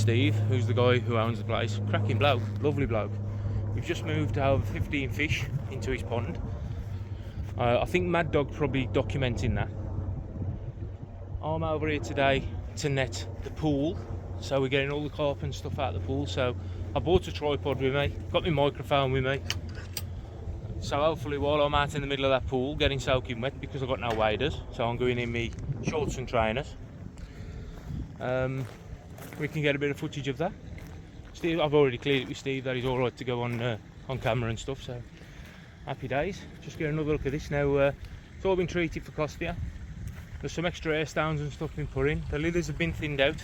Steve, who's the guy who owns the place. Cracking bloke, lovely bloke. We've just moved over 15 fish into his pond. I think Mad Dog probably documenting that. I'm over here today to net the pool, so we're getting all the carp and stuff out of the pool. So I bought a tripod with me, got my microphone with me. So hopefully while I'm out in the middle of that pool getting soaking wet, because I've got no waders, so I'm going in my shorts and trainers, we can get a bit of footage of that. Steve, I've already cleared it with Steve that he's all right to go on camera and stuff, so happy days. Just get another look at this now. It's all been treated for Costia. There's some extra air stones and stuff been put in. The lilies have been thinned out,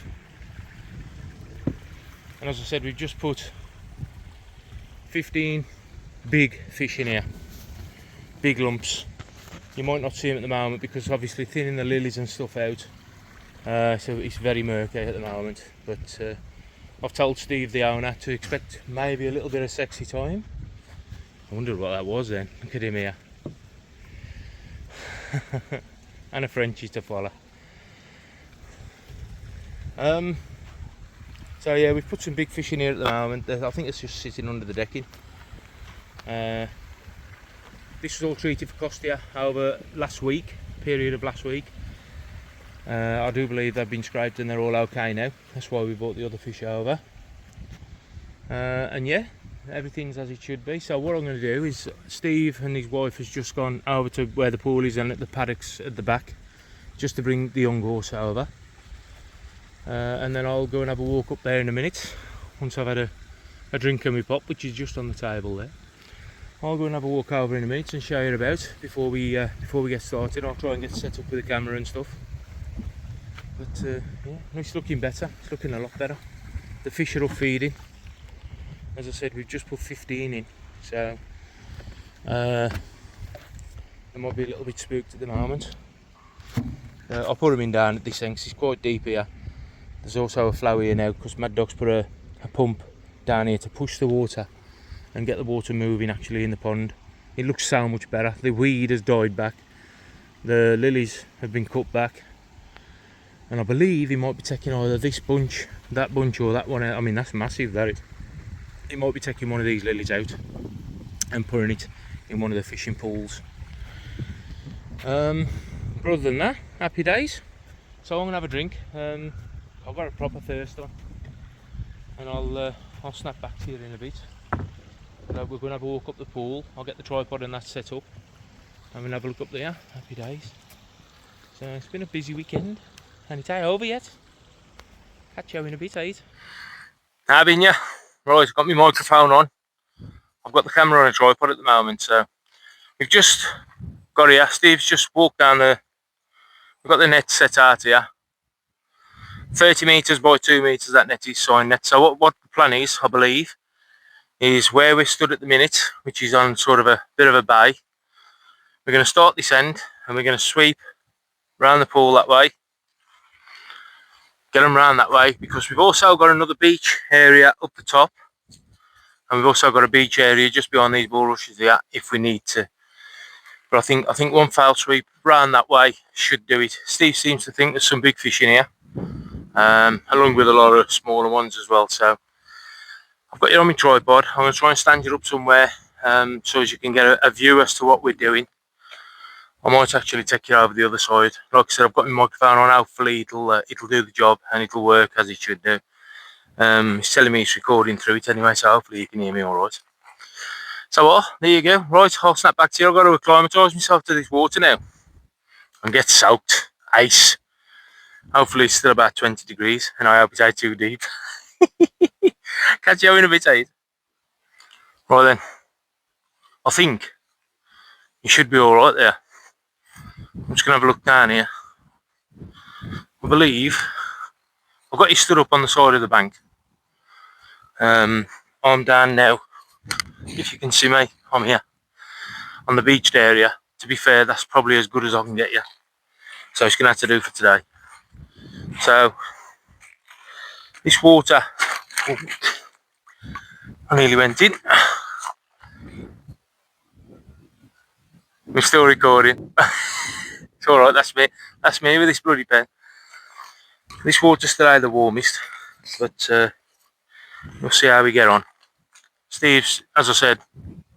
and as I said, we've just put 15 big fish in here, big lumps. You might not see them at the moment because obviously thinning the lilies and stuff out, so it's very murky at the moment, but I've told Steve, the owner, to expect maybe a little bit of sexy time. I wondered what that was then. Look at him here. And a Frenchie to follow. So yeah, we've put some big fish in here at the moment. I think it's just sitting under the decking. This was all treated for Costia over last week, period of last week. I do believe they've been scraped and they're all okay now. That's why we brought the other fish over. And yeah, everything's as it should be. So what I'm going to do is, Steve and his wife has just gone over to where the pool is and at the paddocks at the back, just to bring the young horse over. And then I'll go and have a walk up there in a minute, once I've had a drink of my pop, which is just on the table there. I'll go and have a walk over in a minute and show you about before we get started. I'll try and get set up with the camera and stuff. But yeah, it's looking better. It's looking a lot better. The fish are up feeding. As I said, we've just put 15 in, so they might be a little bit spooked at the moment. I'll put them in down at this end 'cause it's quite deep here. There's also a flow here now because Mad Dog's put a pump down here to push the water and get the water moving actually in the pond. It looks so much better. The weed has died back. The lilies have been cut back. And I believe he might be taking either this bunch, that bunch, or that one out. I mean, that's massive, that is. He might be taking one of these lilies out and putting it in one of the fishing pools. But other than that, happy days. So I'm gonna have a drink. I've got a proper thirst on, and I'll snap back to you in a bit. We're gonna have a walk up the pool. I'll get the tripod and that set up, and we'll have a look up there. Happy days. So it's been a busy weekend, and it ain't over yet. Catch you in a bit, eh? How been ya? Right, got my microphone on. I've got the camera on a tripod at the moment, so we've just got here. Steve's just walked down the. We've got the net set out here. 30 metres by 2 metres, that net is sign net. So what the plan is, I believe, is where we're stood at the minute, which is on sort of a bit of a bay. We're going to start this end and we're going to sweep around the pool that way. Get them round that way, because we've also got another beach area up the top, and we've also got a beach area just beyond these bulrushes here if we need to. But I think one foul sweep round that way should do it. Steve seems to think there's some big fish in here, along with a lot of smaller ones as well. So I've got it on my tripod. I'm going to try and stand it up somewhere so as you can get a view as to what we're doing. I might actually take you over the other side. Like I said, I've got my microphone on. Hopefully it'll do the job and it'll work as it should do. It's telling me it's recording through it anyway, so hopefully you can hear me all right. So there you go. Right, I'll snap back to you. I've got to acclimatise myself to this water now and get soaked. Ice. Hopefully it's still about 20 degrees, and I hope it ain't too deep. Catch you in a bit, eh? Right then. I think you should be all right there. I'm just going to have a look down here. I believe I've got you stood up on the side of the bank. I'm down now. If you can see me, I'm here on the beached area. To be fair, that's probably as good as I can get you. So it's going to have to do for today. So this water, I nearly went in. We're still recording. It's alright, that's me with this bloody pen. This water's still the warmest. But we'll see how we get on. Steve's, as I said,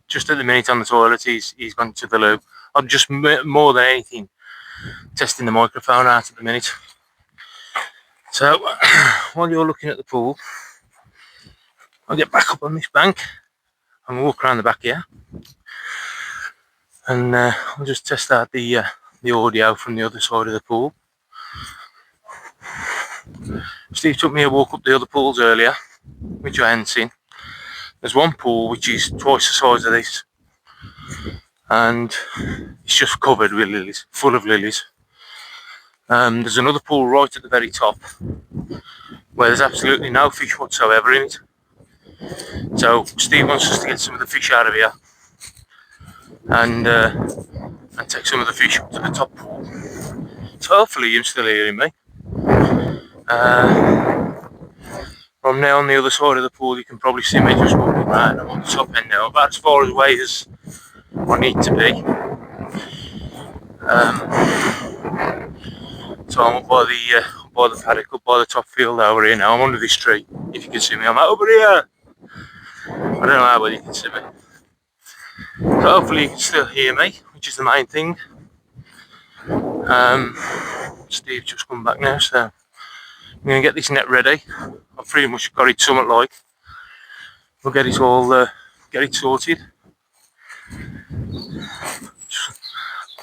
just at the minute on the toilet. He's gone to the loo. I'm just more than anything testing the microphone out at the minute. So while you're looking at the pool, I'll get back up on this bank and walk around the back here, and I'll just test out the audio from the other side of the pool. Steve took me a walk up the other pools earlier, which I hadn't seen. There's one pool which is twice the size of this, and it's just covered with lilies, full of lilies. There's another pool right at the very top where there's absolutely no fish whatsoever in it. So Steve wants us to get some of the fish out of here and take some of the fish up to the top pool. So hopefully you're still hearing me. From now on the other side of the pool, you can probably see me just walking around. I'm on the top end now, about as far away as I need to be. So I'm up by the paddock, up by the top field over here now. I'm under this tree. If you can see me, I'm over here. I don't know how well you can see me. So hopefully you can still hear me, which is the main thing. Steve's just come back now, so I'm going to get this net ready. I've pretty much got it somewhat like. We'll get it all, get it sorted.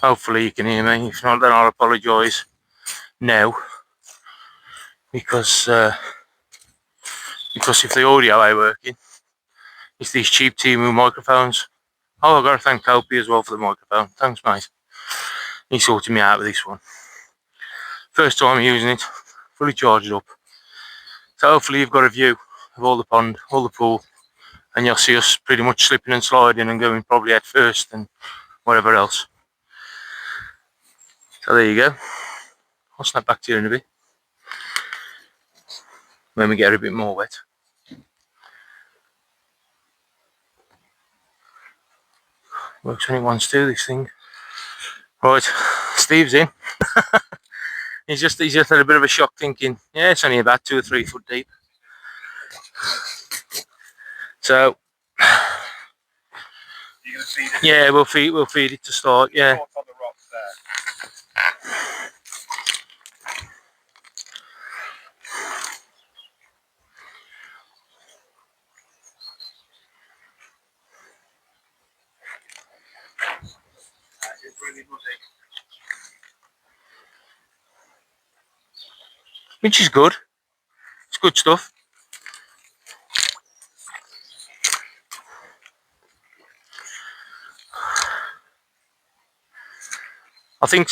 Hopefully you can hear me. If not, then I'll apologise now, because if the audio ain't working, it's these cheap Temu microphones. Oh, I've got to thank Kopi as well for the microphone. Thanks, mate. He sorted me out with this one. First time using it, fully charged up. So hopefully you've got a view of all the pond, all the pool, and you'll see us pretty much slipping and sliding and going probably head first and whatever else. So there you go. I'll snap back to you in a bit when we get a bit more wet. Works when it wants to, this thing. Right, Steve's in. he's just had a bit of a shock, thinking, yeah, it's only about 2 or 3 foot deep. So yeah, we'll feed it to start. Yeah. Which is good. It's good stuff. I think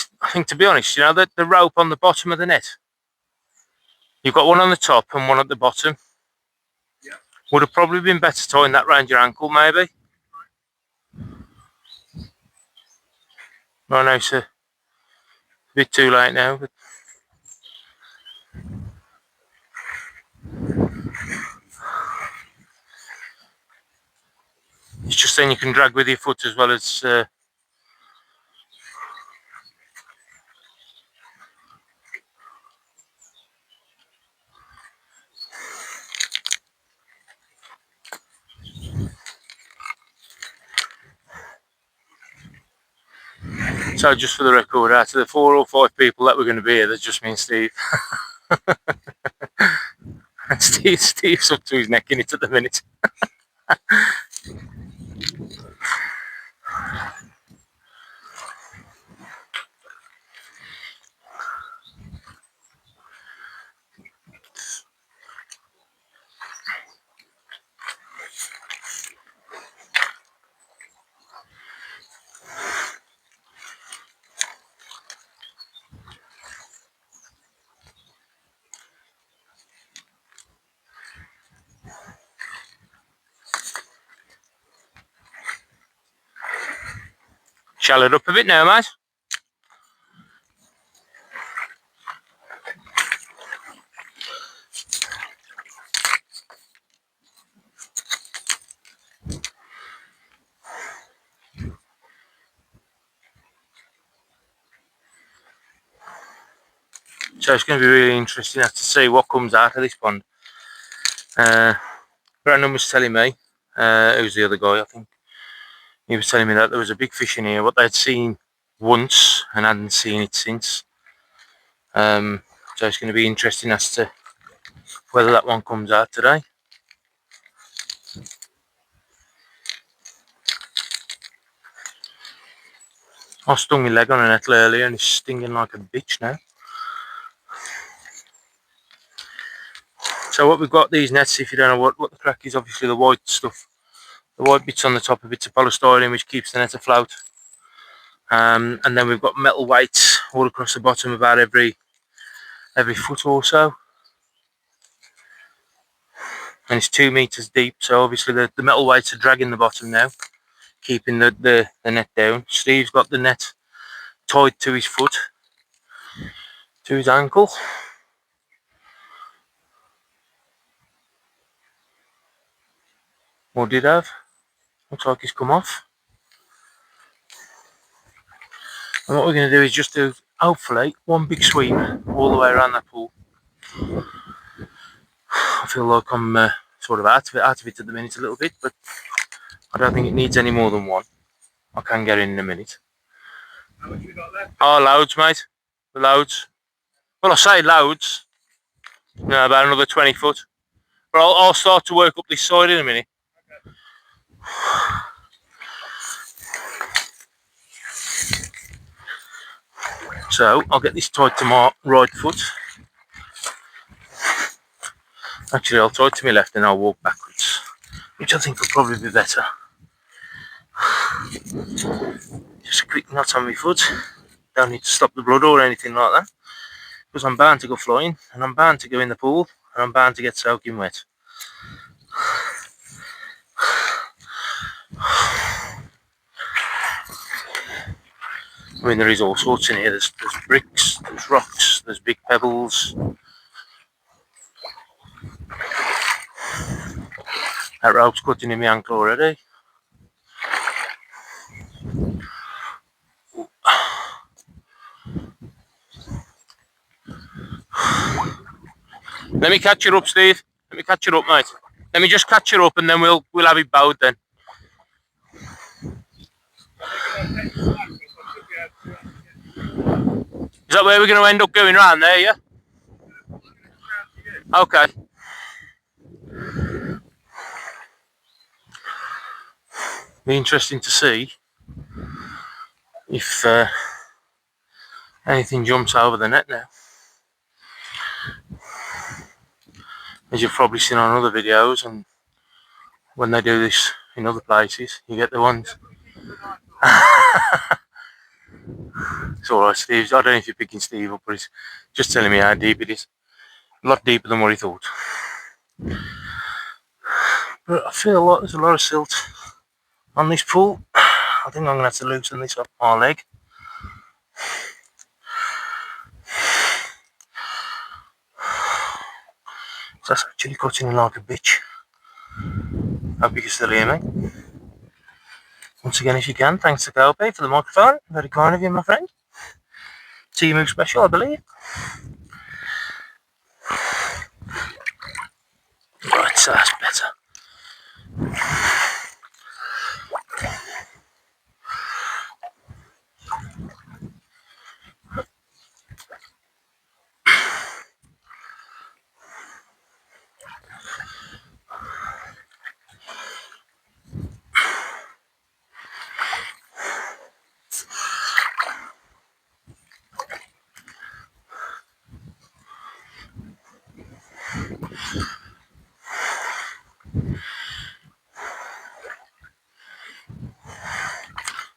to be honest, you know, the rope on the bottom of the net, you've got one on the top and one at the bottom. Yeah. Would have probably been better tying that round your ankle, maybe. I know it's a bit too late now, but it's just then you can drag with your foot as well as so just for the record, out of the 4 or 5 people that were going to be here, there's just me and Steve. And Steve's up to his neck in it at the minute. Shall it up a bit now, mate? So it's going to be really interesting to see what comes out of this pond. Brandon was telling me, who's the other guy, I think, he was telling me that there was a big fish in here, what they'd seen once and hadn't seen it since. So it's going to be interesting as to whether that one comes out today. I stung my leg on a nettle earlier and it's stinging like a bitch now. So what we've got, these nets, if you don't know what the crack is, obviously the white stuff. The white bits on the top of it's a polystyrene which keeps the net afloat. And then we've got metal weights all across the bottom about every foot or so. And it's 2 meters deep, so obviously the metal weights are dragging the bottom now, keeping the net down. Steve's got the net tied to his foot, to his ankle. Or did have. Looks like he's come off. And what we're going to do is just do, hopefully, one big sweep all the way around that pool. I feel like I'm sort of out of it at the minute a little bit, but I don't think it needs any more than one. I can get in a minute. How much we got left? Oh, loads, mate. Loads. Well, I say loads. No, about another 20 foot. But I'll start to work up this side in a minute. Okay. So I'll get this tied to my right foot. Actually, I'll tie it to my left and I'll walk backwards, which I think will probably be better. Just a quick knot on my foot. Don't need to stop the blood or anything like that, because I'm bound to go flying and I'm bound to go in the pool and I'm bound to get soaking wet. I mean, there is all sorts in here. There's bricks, there's rocks, there's big pebbles. That rope's cutting in my ankle already. Let me catch you up, Steve. Let me catch you up, mate. Let me just catch you up and then we'll have it bowed then. Is that where we're going to end up going round there, yeah? Okay. Be interesting to see if anything jumps over the net now. As you've probably seen on other videos, and when they do this in other places, you get the ones. It's alright, Steve. I don't know if you're picking Steve up, but he's just telling me how deep it is. A lot deeper than what he thought. But I feel like there's a lot of silt on this pool. I think I'm going to have to loosen this up my leg. That's actually cutting in like a bitch. Hope you can still hear me. Once again, if you can, thanks to Kobe for the microphone. Very kind of you, my friend. Timu special, I believe. Right, so that's better.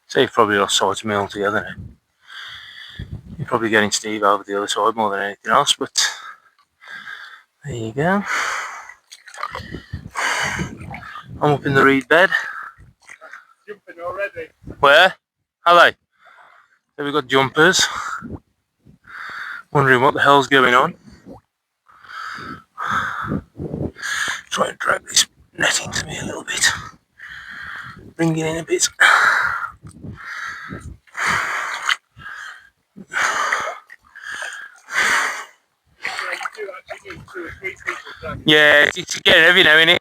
So you've probably lost sight of me altogether now. You're probably getting Steve over the other side more than anything else, but there you go. I'm up in the reed bed. Jumping already. Where? Are they? So we've got jumpers. Wondering what the hell's going on. Try and drag this netting to me a little bit. Bring it in a bit. 2 or 3 people done. Yeah, it's getting heavy now, isn't it?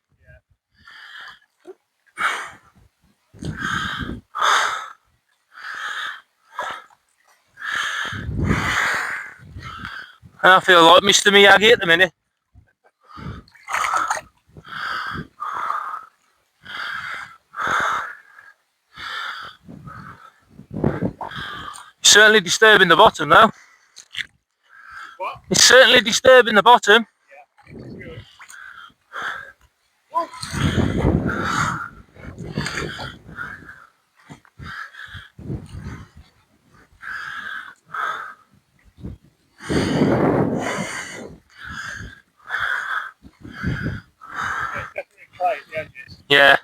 I feel like Mr. Miyagi at the minute. Certainly disturbing the bottom though. What? It's certainly disturbing the bottom. Yeah, it's good. Yeah, it's definitely clay at the edges. Yeah.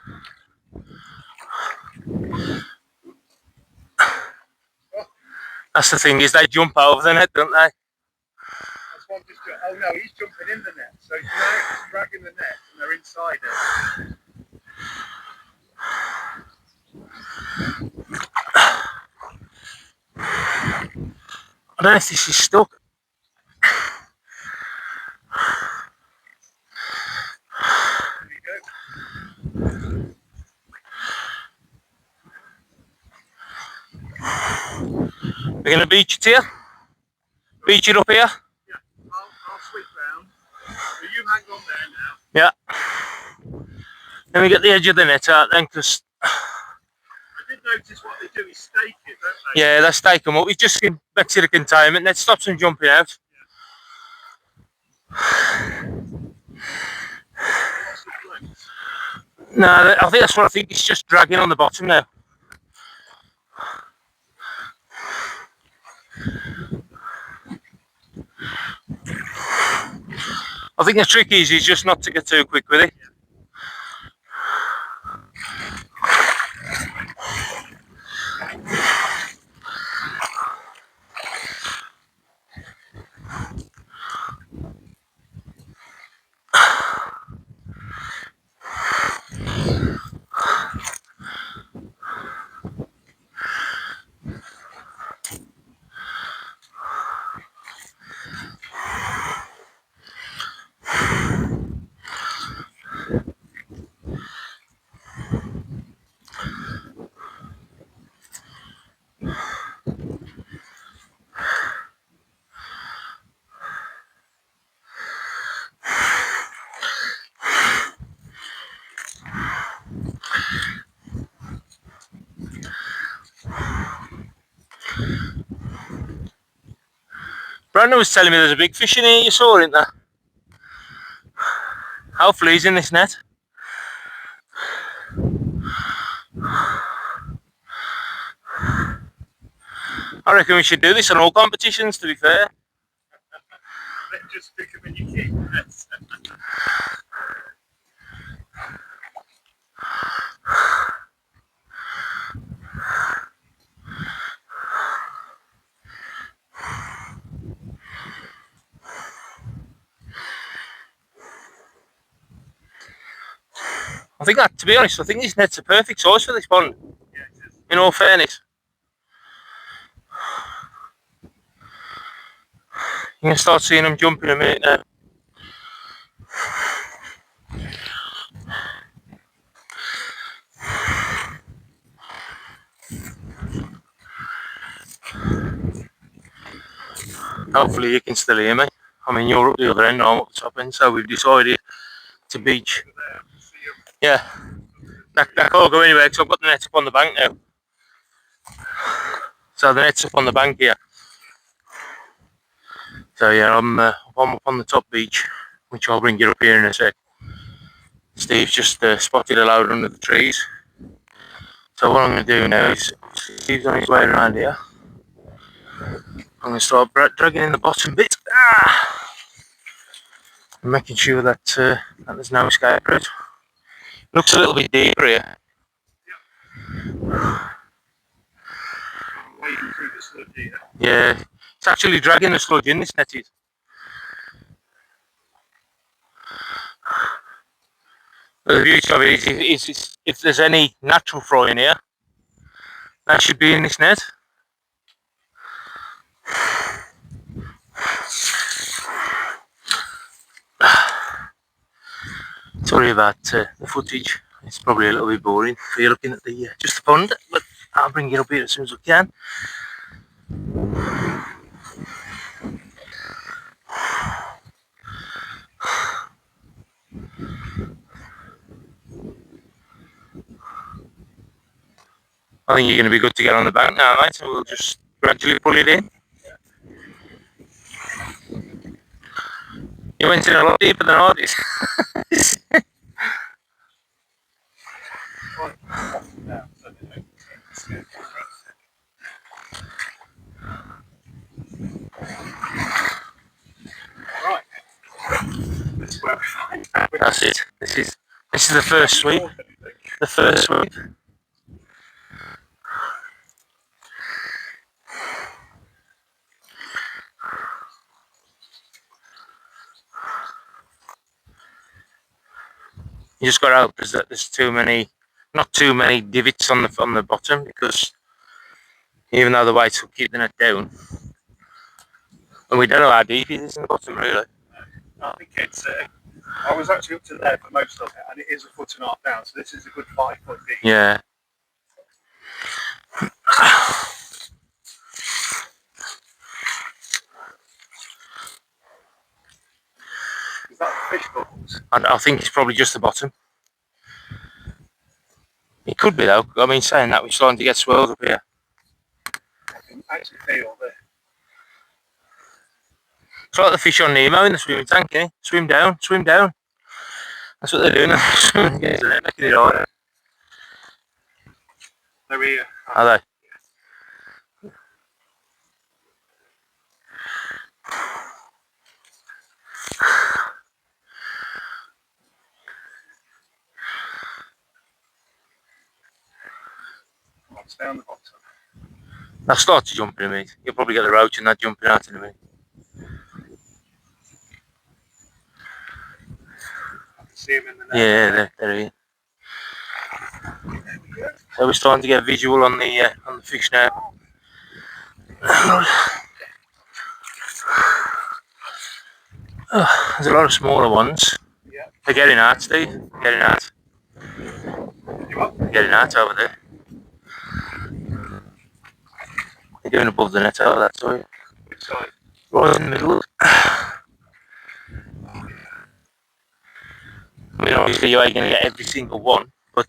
That's the thing, is they jump over the net, don't they? That's one just. Oh no, he's jumping in the net. So now he's dragging the net and they're inside it. I don't know if this is stuck. There you go. We're going to beach it here. Beach it up here. Yeah, I'll sweep round. So you hang on there now. Yeah. Then we get the edge of the net out then, because I did notice what they do is stake it, don't they? yeah, they stake them up. We just get back to the containment, net stops them jumping out. Lots of flex. No, I think that's what I think. It's just dragging on the bottom now. I think the trick is just not to get too quick with it. Brandon was telling me there's a big fish in here, you saw it, isn't there? Hopefully he's in this net. I reckon we should do this in all competitions, to be fair. Then just stick them in your kit. Yes. I think that, to be honest, I think this net's a perfect size for this pond, Yeah, it is. in all fairness. You're going to start seeing them jump in a minute now. Hopefully you can still hear me. I mean, you're up the other end, I'm up the top end, so we've decided to beach. There, see you. Yeah, that can't go anywhere because I've got the net up on the bank now. So the net's up on the bank here. So yeah, I'm up on the top beach, which I'll bring you up here in a sec. Steve's just spotted a load under the trees. So what I'm going to do now is, Steve's on his way around here. I'm going to start dragging in the bottom bit. And making sure that, that there's no escape route. Looks a little bit deeper here. Wading through the sludge here. Yeah, it's actually dragging the sludge in, this net is. The beauty of it is if there's any natural fry in here, that should be in this net. Sorry about the footage. It's probably a little bit boring for you looking at the just the pond, but I'll bring it up here as soon as I can. I think you're going to be good to get on the bank now, mate, so we'll just gradually pull it in. You went in a lot deeper than I did. Right. This is where we find out. That's it. This is the first sweep. The first sweep. You just got to hope there's not too many divots on the bottom, because even though the weights will keep the net down, and we don't know how deep it is in the bottom really. I think it's. I was actually up to there for most of it, and it is 1.5 foot down, so this is a good 5 foot deep. Yeah. Is that fish bubbles? I think it's probably just the bottom. It could be though. I mean, saying that, we're starting to get swirls up here. I can actually feel the. It's like the fish on Nemo in the swimming tank, eh? Swim down, swim down. That's what they're doing. They're making it harder. They're here. Are they? It's down the bottom. They'll start to jump in a minute. You'll probably get the roach and that jumping out in a minute. I can see them in the net. Yeah, they're here. So we're starting to get visual on the fish now. There's a lot of smaller ones. Yeah. They're getting out, Steve. They're getting out. You up? They're getting out over there. They're going above the net over that side. Which side? Right in the middle. I mean, obviously you ain't going to get every single one, but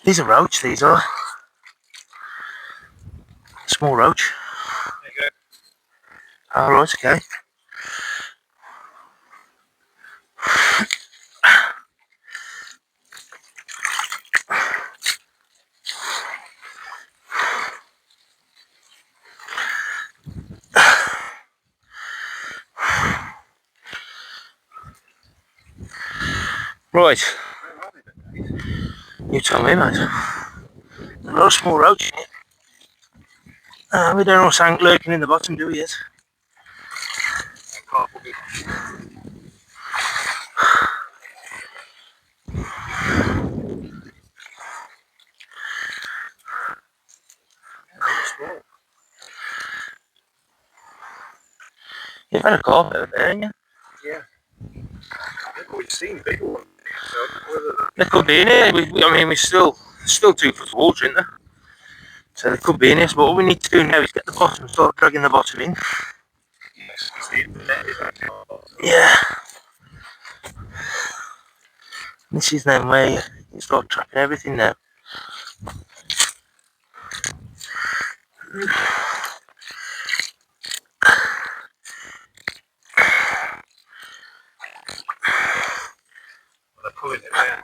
these are roach, these are. Small roach. There you go. Alright, okay. Right, Where are they then? you tell me, mate. There's a lot of small roach in it. We don't know what's lurking in the bottom, do we yet? Can't believe small. You've had a carp out there, haven't you? Yeah. I think we've seen bigger ones. So whether They could be in here. I mean, we're still 2 foot of water in there. So they could be in here. So what we need to do now is get the bottom, start dragging the bottom in. yes, the internet is actually on the bottom. Yeah. This is then where you start trapping everything now. They're pulling it down.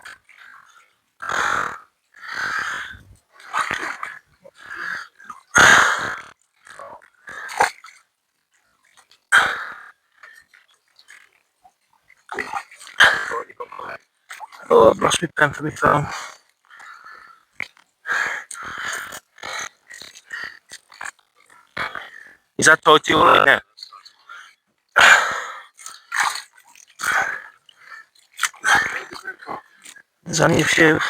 Oh, I've lost my pen for my phone. Is that tight to you right now? There's only a few.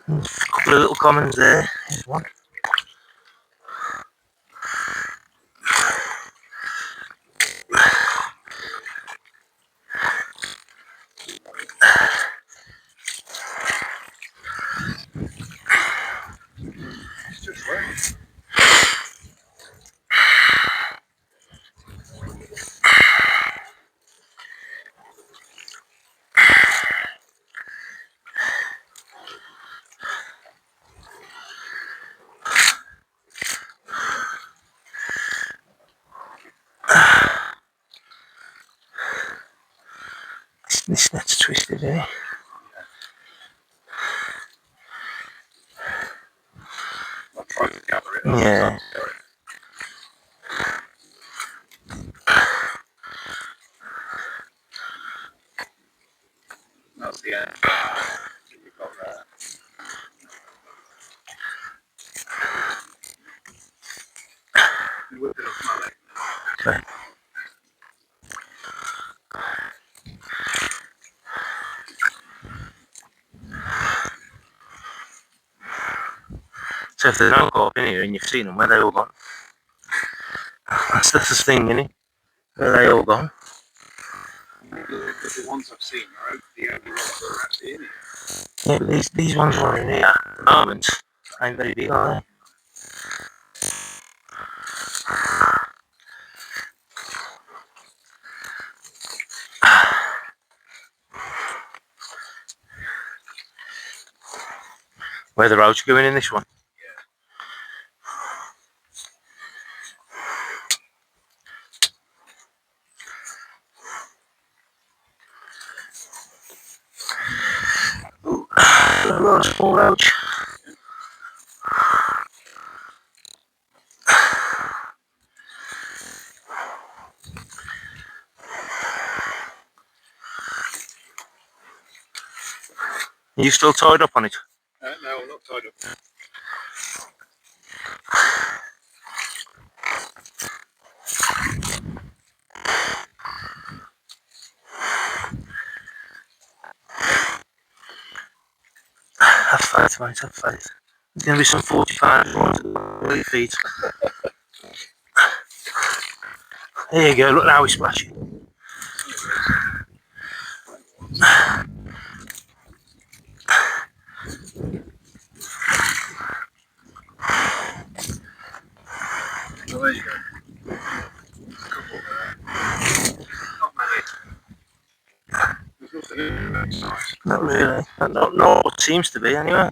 A couple of little commons there. There's one. It's just right. This net's twisted, isn't it? I'm trying to gather it. Yeah. That's the end. We've got that. Whip it up, Malik. Okay. So if they don't go up in here and you've seen them, where they all gone? That's the thing, isn't it? Where they all gone? The ones I've seen are the only ones that are actually in here. Yeah, but these ones are in here at the moment. Ain't very big, are they? Where the road's going in this one? The road's full roach. Are you still tied up on it? No, I'm not tied up. Have faith, mate, have faith. There's going to be some 45 runs at 3 feet. There you go, look now he's splashing. So there you go. A couple there. Not many. There's nothing in here very nice. Not really. Not what seems to be, anyway.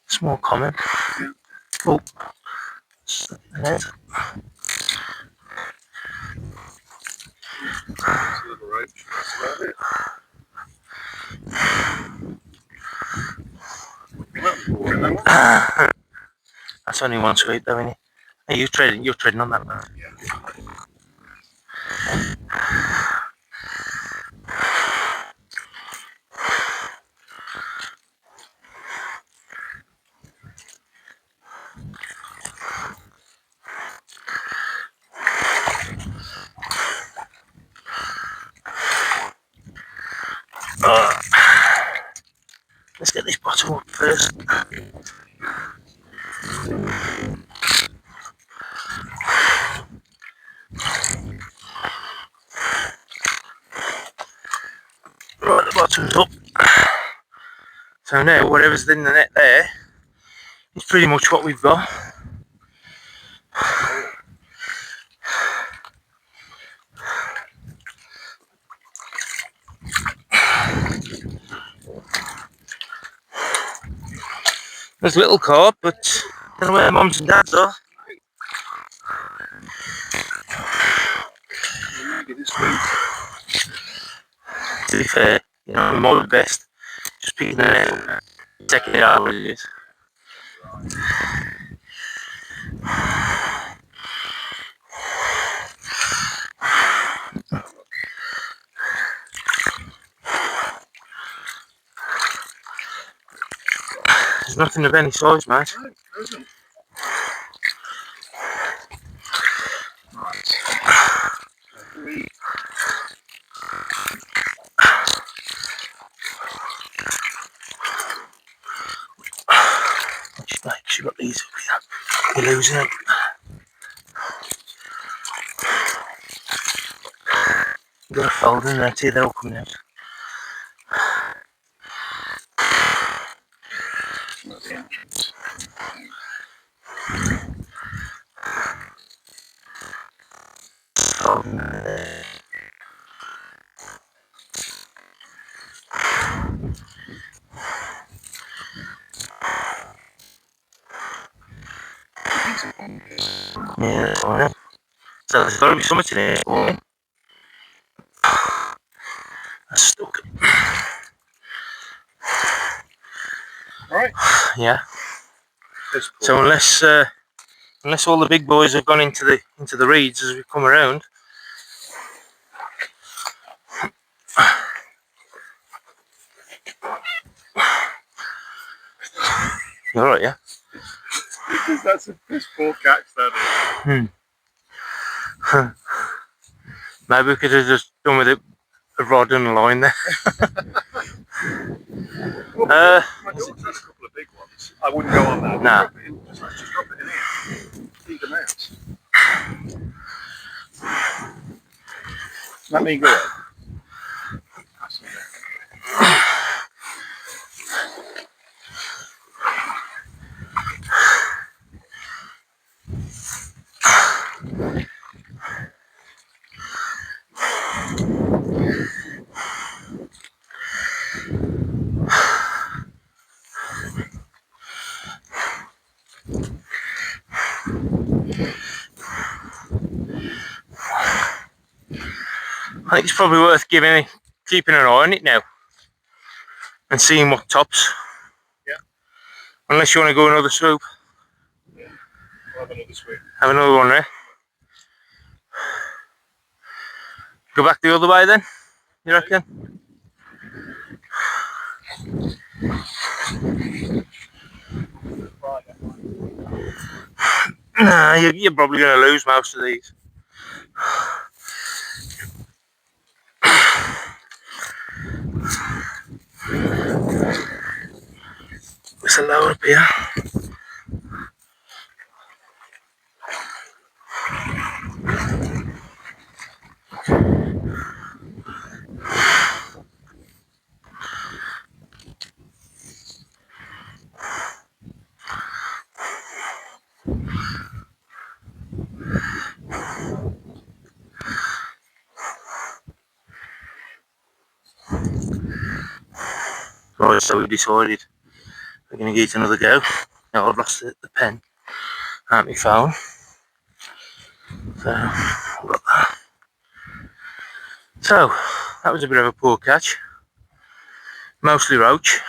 Small comment. Yeah. Oh. Net. It's a little roach. That's about it. Well, boring, that one. That's only one sweep though, isn't it? Hey, you're treading on that man. Yeah. Let's get this bottom up first. Right, the bottom's up. So now, whatever's in the net there is pretty much what we've got. There's little carp, but I don't know where mums and dads are. Maybe this week. To be fair, you know, I'm all the best. Just picking the net, taking it out what it is. There's nothing of any size, mate. No, there isn't. actually got these up here. We're losing them. Got a folder in there, see they're all coming out. That's the entrance. Yeah, that's fine. So there's got to be something in here for me. That's stuck. Alright. Yeah. This So unless all the big boys have gone into the reeds as we come around. You alright, yeah? That's a piss poor catch, that is. Maybe we could have just done with it a rod and a line there. Well, my daughter's had a couple of big ones. I wouldn't go on that. Nah. Let's just drop it in here. Feed them out. Let me go in. I think it's probably worth keeping an eye on it now and seeing what tops. Yeah. Unless you want to go another swoop. Yeah. We'll have another swoop. Have another one there. Go back the other way then, you reckon? Nah, you're probably going to lose most of these. It's a lower up here. Right, so we decided we're going to give it another go. Now I've lost the pen and my phone. So, I've got that. So, that was a bit of a poor catch. Mostly roach,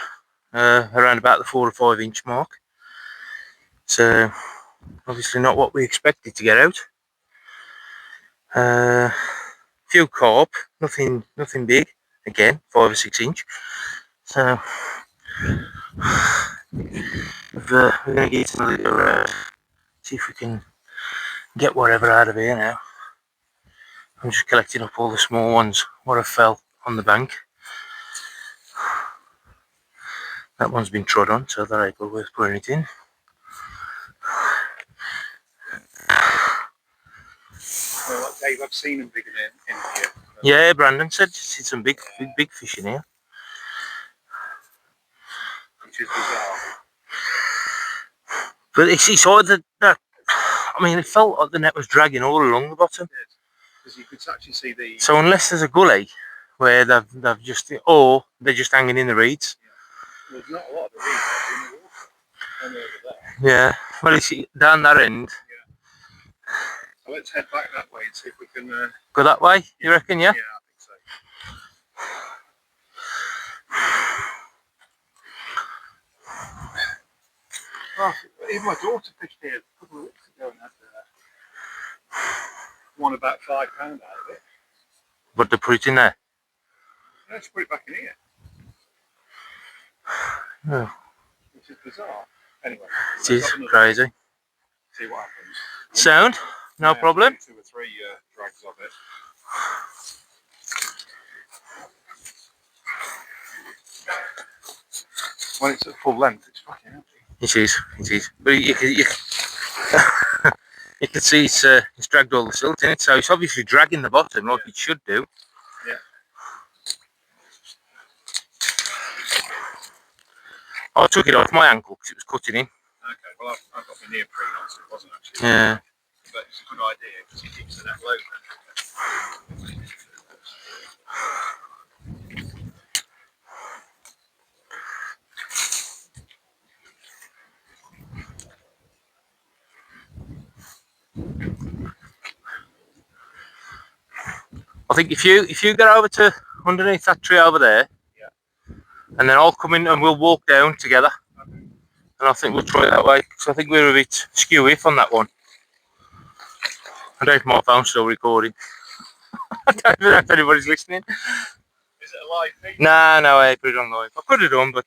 around about the 4 or 5 inch mark. So, obviously not what we expected to get out. Few carp, nothing big. Again, 5 or 6 inch. So, we're going to get another go around. See if we can get whatever out of here now. I'm just collecting up all the small ones, what have fell on the bank. That one's been trod on, so that ain't worth putting it in. Well, like Dave, I've seen them bigger in here. Yeah, Brandon said you see some big fish in here. Which is bizarre. But it's sort of that. I mean, it felt like the net was dragging all along the bottom. Because you could actually see the. So unless there's a gully where they've just, or they're just hanging in the reeds. Yeah. There's not a lot of the reeds in the water. Only over there. Yeah. Well, it's down that end. Yeah. So let's head back that way and see if we can. Go that way, you reckon? Yeah. Yeah, I think so. Oh, even my daughter fished here a couple of weeks ago and had won about £5 out of it. But they put it in there. Let's put it back in here. Oh. Which is bizarre. Anyway, It is crazy. See what happens. Sound? No problem. 2 or 3 drags of it. When it's at full length, it's fucking empty. It is, it is. But you can see it's dragged all the silt in it, so it's obviously dragging the bottom like it should do. Yeah. I took it off my ankle because it was cutting in. Okay, well I've got my neoprene on, so it wasn't actually. Yeah. But it's a good idea because it keeps the net low. I think if you get over to underneath that tree over there, and then I'll come in and we'll walk down together. Okay. And I think we'll try it that way because I think we're a bit skew-iff on that one. I don't know if my phone's still recording. I don't even know if anybody's listening. Is it a live feed? Nah, no, I put it on live. I could have done, but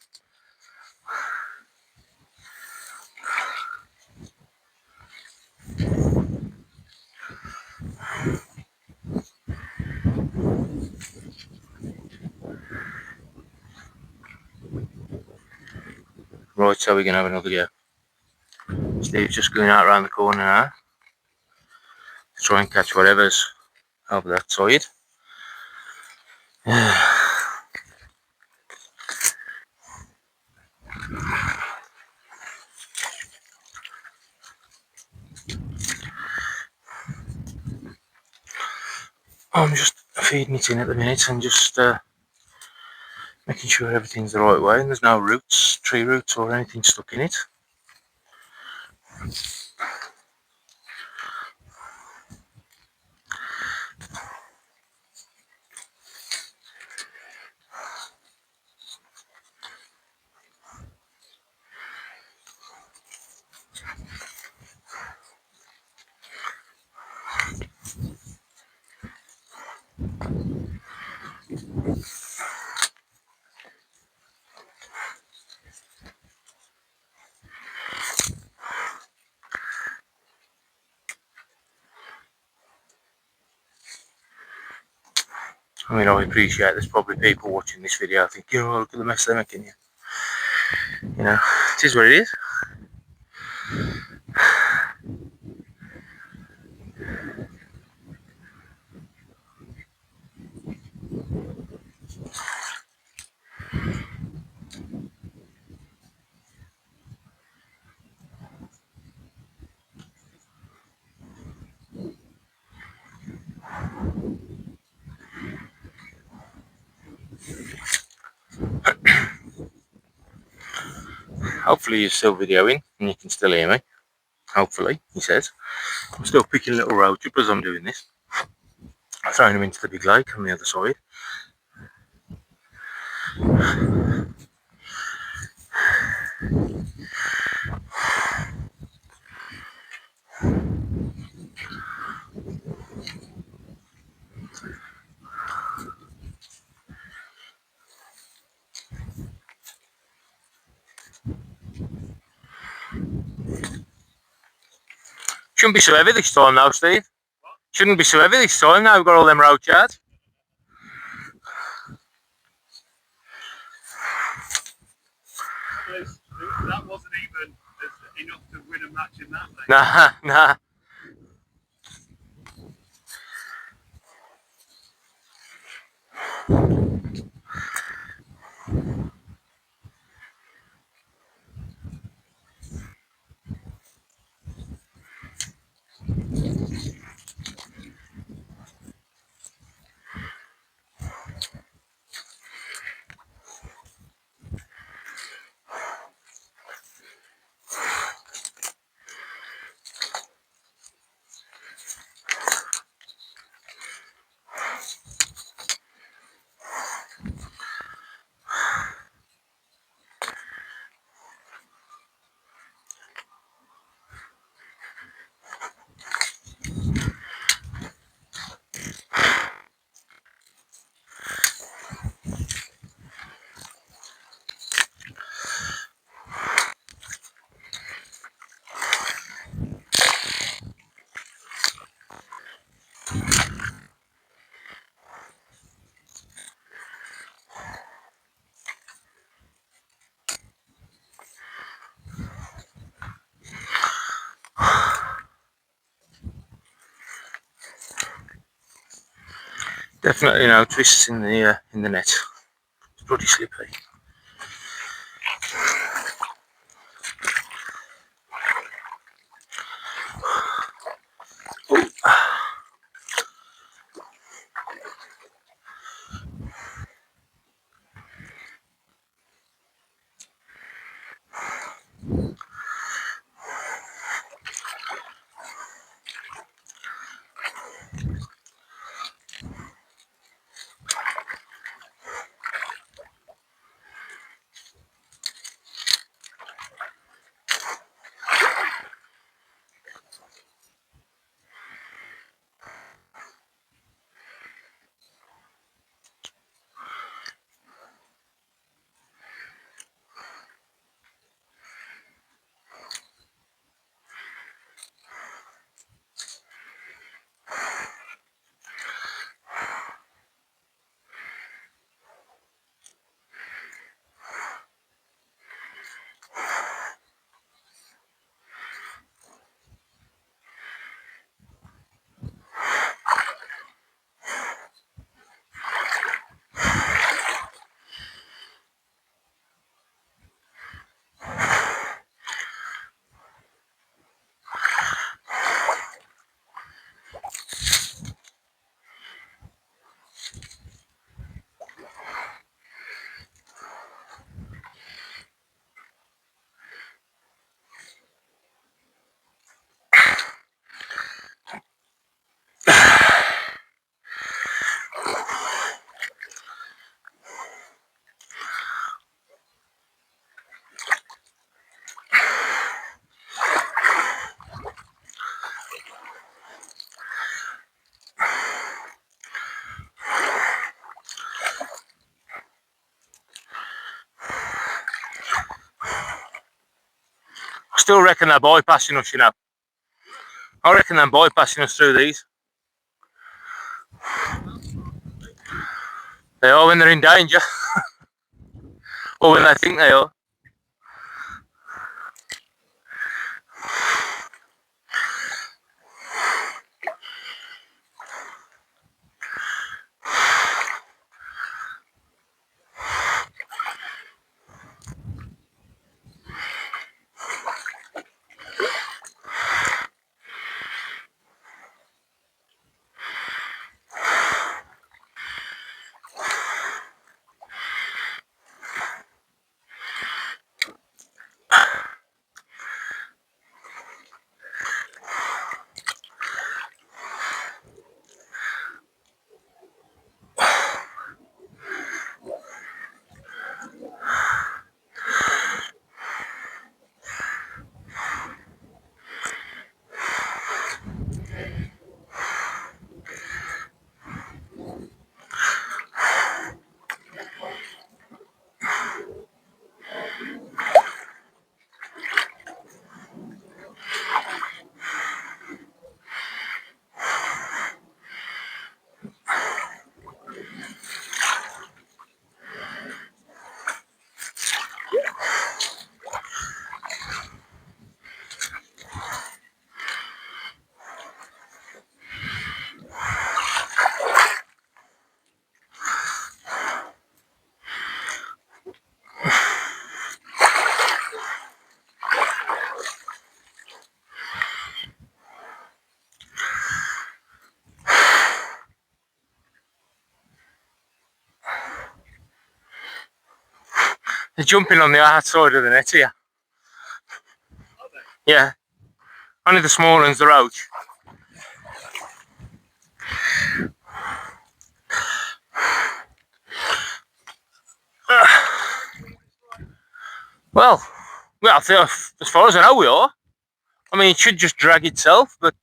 right, so we're gonna have another go. Steve's just going out around the corner now to try and catch whatever's over that side. I'm just feeding it in at the minute and just making sure everything's the right way and there's no roots, tree roots or anything stuck in it. I mean, I appreciate there's probably people watching this video thinking, oh, look at the mess they're making you. You know, it is what it is. Hopefully you're still videoing and you can still hear me. Hopefully, he says. I'm still picking little road as I'm doing this. I'm throwing them into the big lake on the other side. Shouldn't be so heavy this time now, Steve. Shouldn't be so heavy this time now, we've got all them road yards. That wasn't even enough to win a match in that thing. Nah. Definitely no twists in the net. It's bloody slippery. I still reckon they're bypassing us, you know. I reckon they're bypassing us through these. They are when they're in danger. Or when they think they are. They're jumping on the outside of the net here. Yeah. Only the small ones, the roach. Well, I feel, as far as I know, we are. I mean, it should just drag itself, but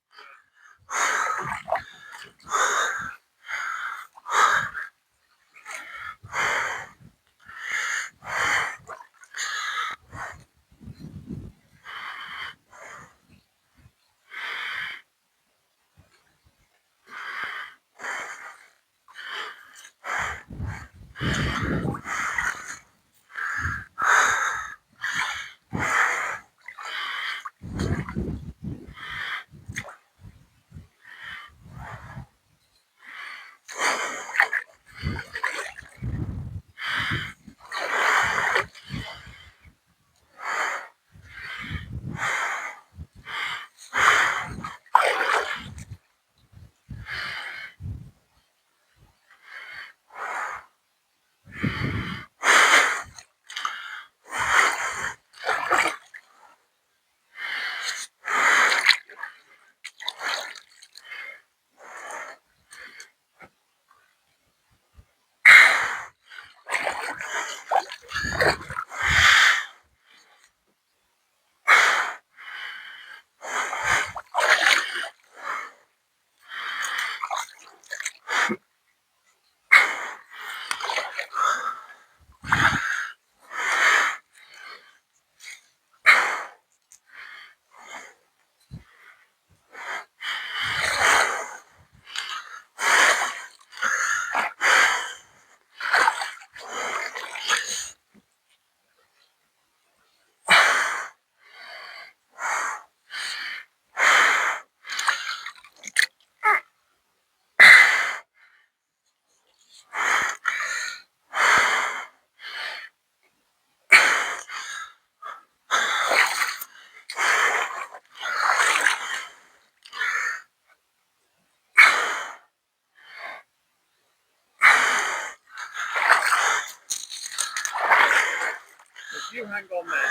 you hang on there,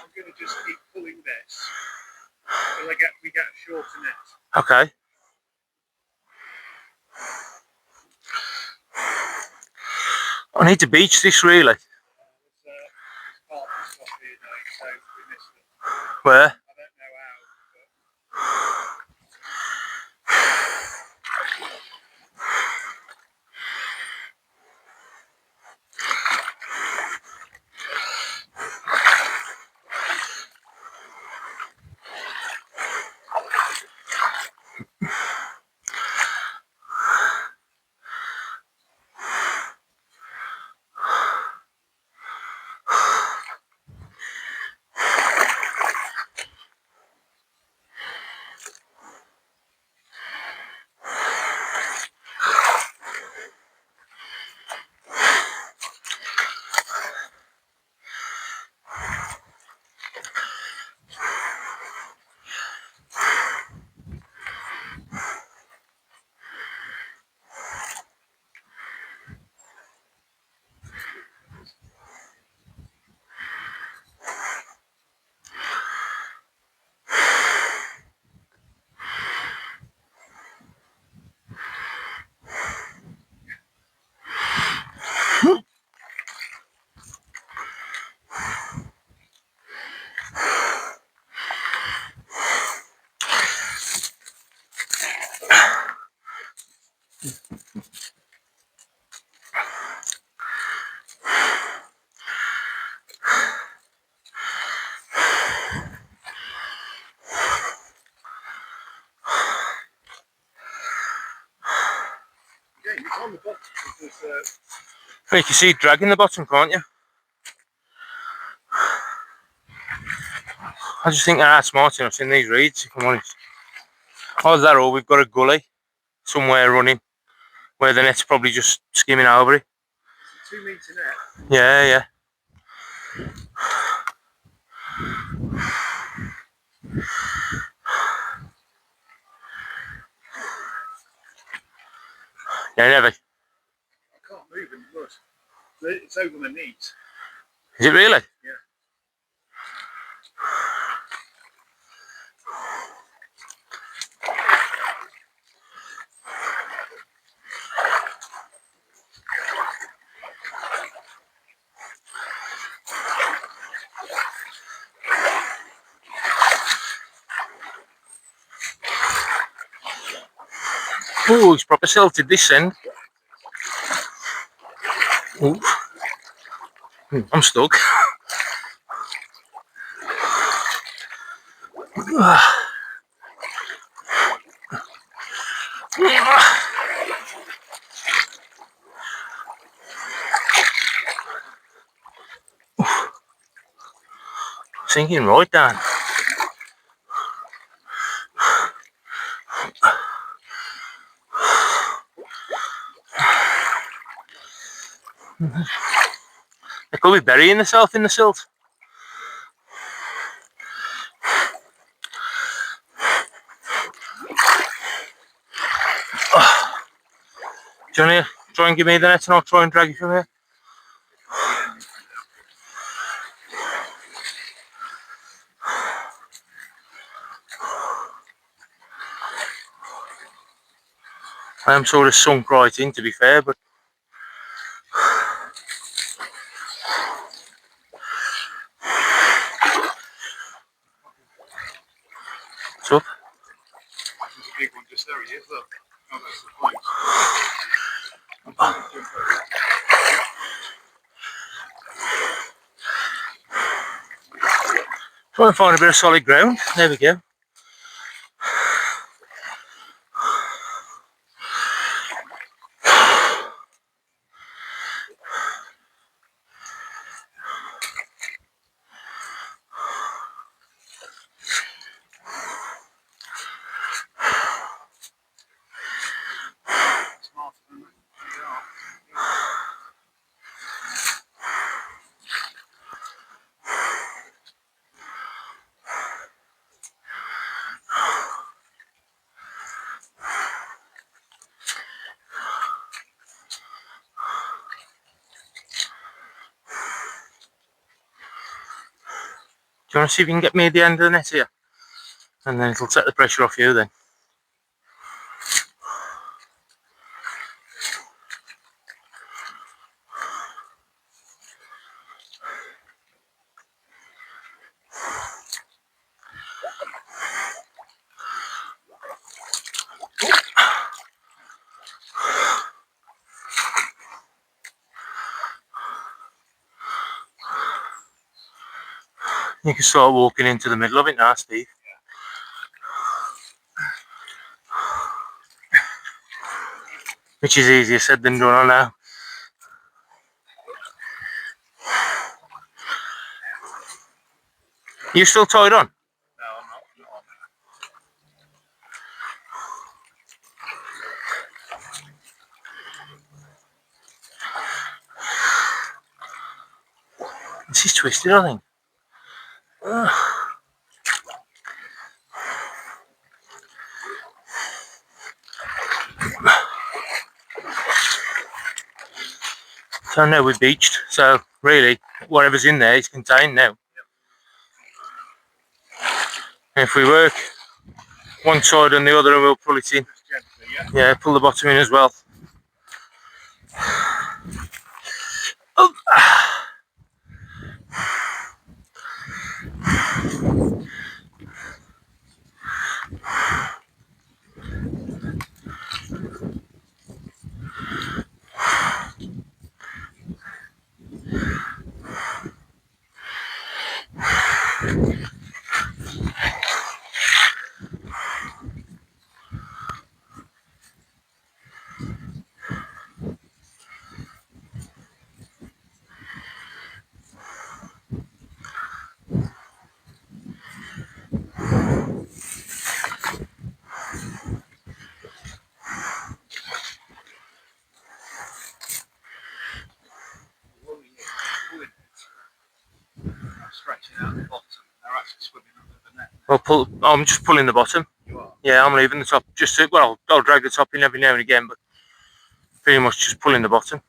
I'm going to just keep pulling this until we get a shorter net. Okay. I need to beach this really. There's parts and stuff here now, so we missed it. Where? I don't know how, but yeah, you can on the bottom because You can see drag in the bottom, can't you? I just think that's smart enough in these reeds, if I'm honest. Either that or we've got a gully somewhere running where the net's probably just skimming over it. it's a 2 metre net. Yeah, yeah. Yeah, never. I can't move in the mud. It's over my knees. Is it really? Yeah. Oh, it's proper silted this end. Ooh. I'm stuck. Sinking right down. They could be burying themselves in the silt. Do you want to try and give me the net and I'll try and drag you from here? I am sort of sunk right in, to be fair, but what's up? There's a big one just there, he is, look. Oh, that's the point. Try and find a bit of solid ground. There we go. Smarter than they are. you want to see if you can get me the end of the net here? And then it'll take the pressure off you then. You can start walking into the middle of it now, Steve. Which is easier said than done, I know. You still tied on? No, I'm not on This is twisted, I think. So now we're beached, so really whatever's in there is contained now. And if we work one side and the other and we'll pull it in. Just gently, Yeah, pull the bottom in as well. Oh. I'm stretching out the bottom. They're actually swimming under the net. I'm just pulling the bottom. You are? Yeah, I'm leaving the top. Well, I'll drag the top in every now and again, but pretty much just pulling the bottom.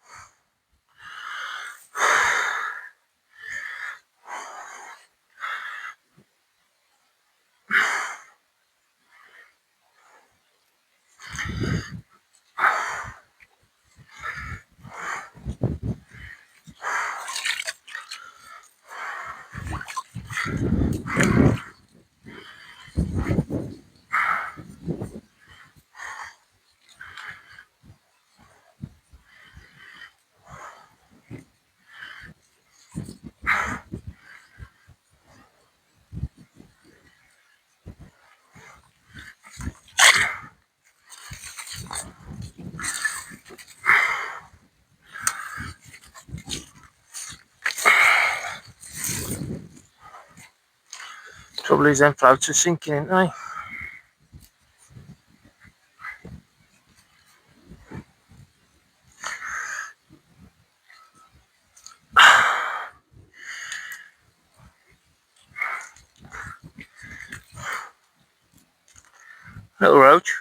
Trouble is, them floats are sinking, ain't they? Little roach.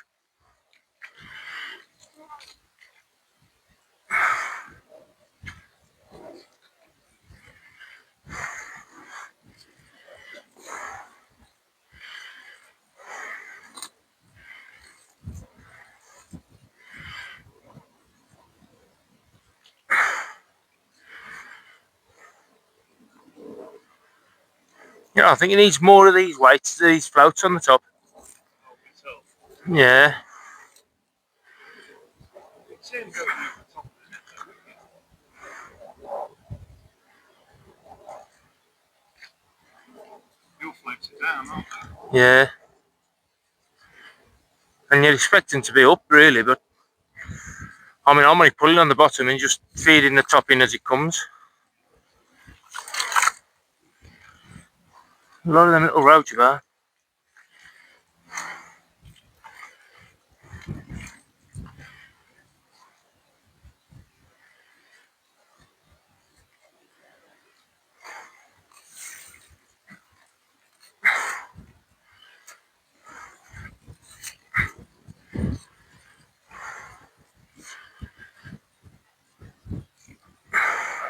Yeah, I think it needs more of these weights, these floats on the top. Yeah. It's him going over the top of the net, though, wouldn't it? You'll float it down, aren't you? Yeah. And you're expecting to be up, really, but I mean, I'm only pulling on the bottom and just feeding the top in as it comes. A lot of them little roach about.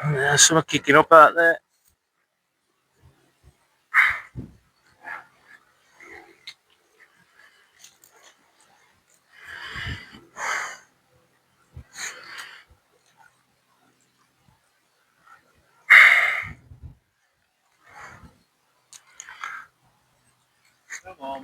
There's some kicking up out there. Come on.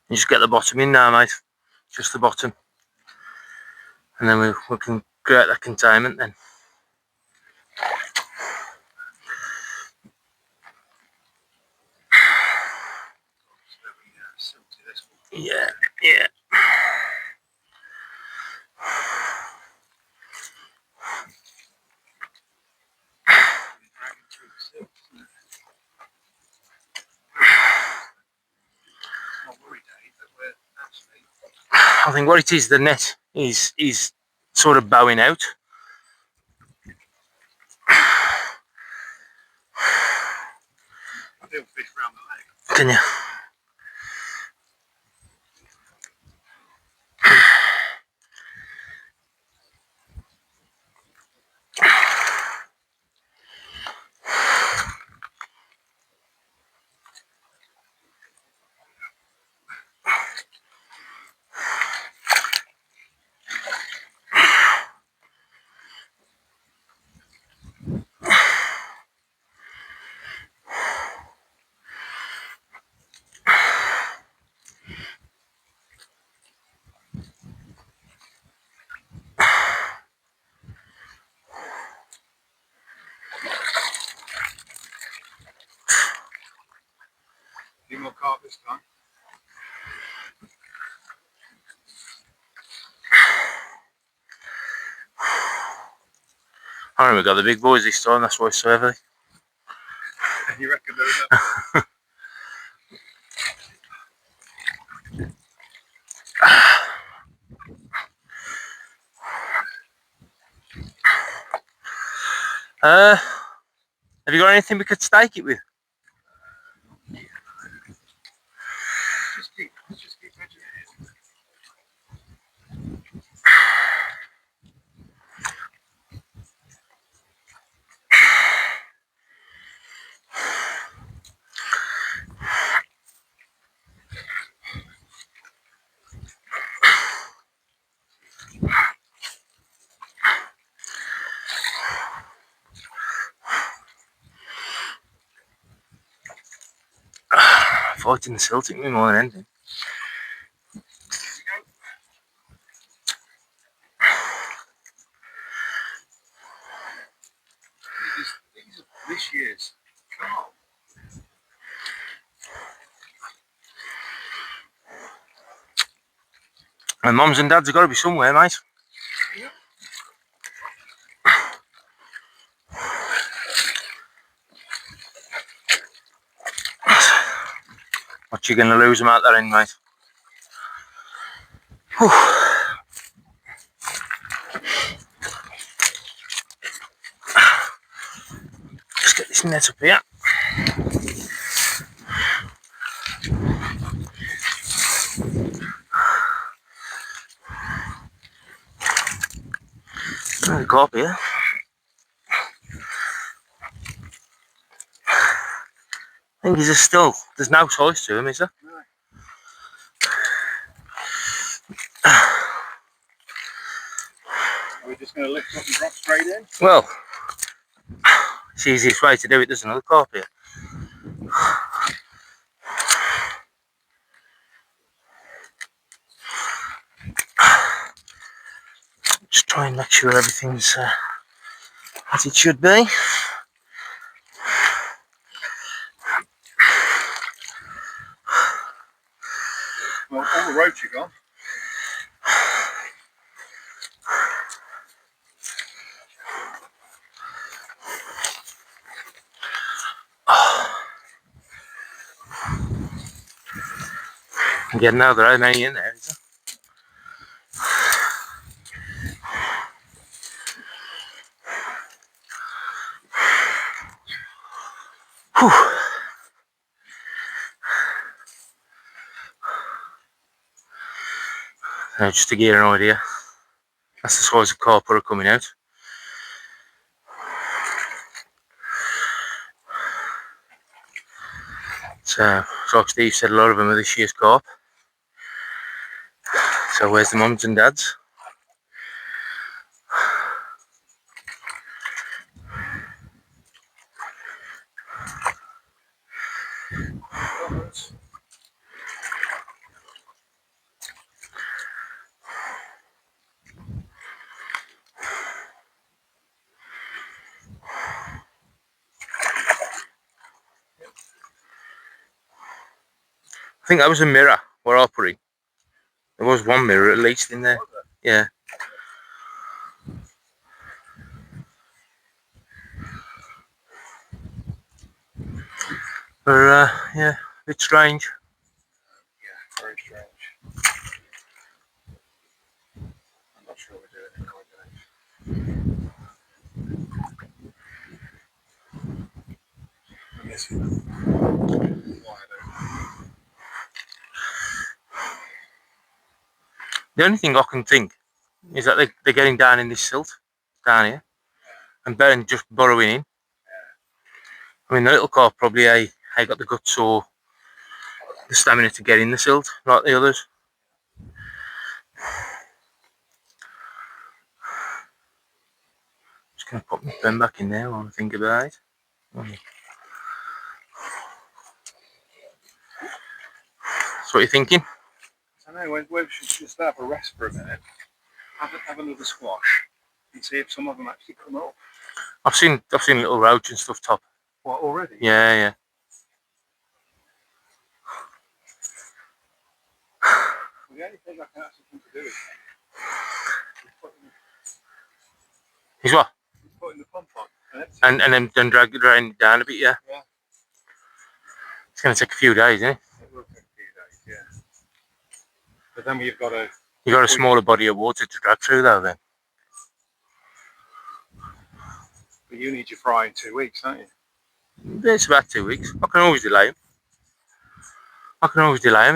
You just get the bottom in now, mate. Just the bottom. And then we can create that containment then. Yeah, yeah. I think what it is, the net is sort of bowing out. I feel fish round the leg. Can you? Need more carp this time. I remember we got the big boys this time, that's why it's so heavy. You reckon there's that? Have you got anything we could stake it with? Just keep mentioning it. Fighting the Celtic me more than anything. These are this year's carp. And mums and dads have got to be somewhere, mate. What you gonna lose them out there in, mate? Whew. Let's get this net up here. There's a carp here. I think he's still. There's no size to him, is there? No. Are we just going to lift up and drop straight in? Well, it's the easiest way to do it. There's another carp here. Just try and make sure everything's as it should be. Well, all the ropes are gone. Again, now there ain't many in there, is there? Whew. Just to get an idea. That's the size of carp are coming out. So like Steve said, a lot of them are this year's carp. So where's the mums and dads? I think that was a mirror where I put it. There was one mirror at least in there. Yeah. But yeah, a bit strange. Yeah, very strange. I'm not sure we're doing it nowadays. And this is why I don't know. The only thing I can think is that they're getting down in this silt down here and then just burrowing in. I mean, the little carp probably got the guts or the stamina to get in the silt like the others. Just gonna put my pen back in there while I think about it. So what are you thinking? I don't know, we should just have a rest for a minute. Have another squash and see if some of them actually come up. I've seen little roach and stuff top. What, already? Yeah, yeah. Well, the only thing I can actually think to do is Is what? putting the pump on. And then drag it down a bit, yeah? Yeah. It's going to take a few days, isn't it? It will take a few days, yeah. But then you've got a smaller body of water to drag through though then. But you need your fry in 2 weeks, don't you? Yeah, it's about 2 weeks. I can always delay them.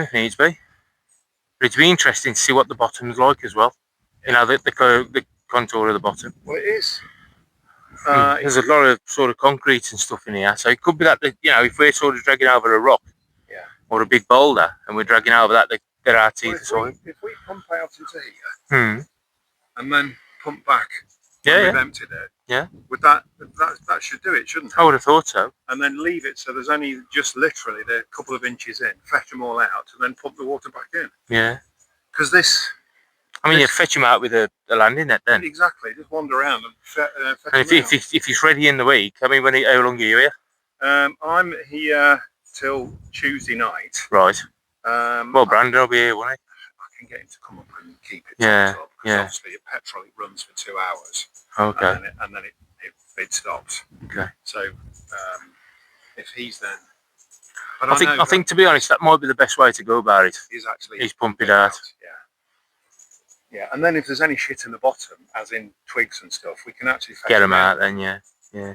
If needs be. But it'd be interesting to see what the bottom's like as well. You know, the contour of the bottom. Well, it is. There's a lot of sort of concrete and stuff in here, so it could be that if we're sort of dragging over a rock, yeah, or a big boulder, and we're dragging over that, they're our teeth. If we pump out into here, and then pump back, yeah, we've emptied it. Yeah. Would that should do it, shouldn't it? I would have thought so. And then leave it so there's only just literally a couple of inches in, fetch them all out, and then pump the water back in. Yeah. Because this. I mean, you fetch them out with a landing net then. Exactly, just wander around and fetch and if he's ready in the week, I mean, how long are you here? I'm here till Tuesday night. Right. Well, Brandon will be here, won't he? I can get him to come up and keep it topped up, because obviously a petrol, it runs for 2 hours. Okay. And then it stops. Okay. So if he's then. But I think to be honest, that might be the best way to go about it. He's pump it out. Yeah. Yeah, and then if there's any shit in the bottom, as in twigs and stuff, we can actually get them out then, yeah. Yeah.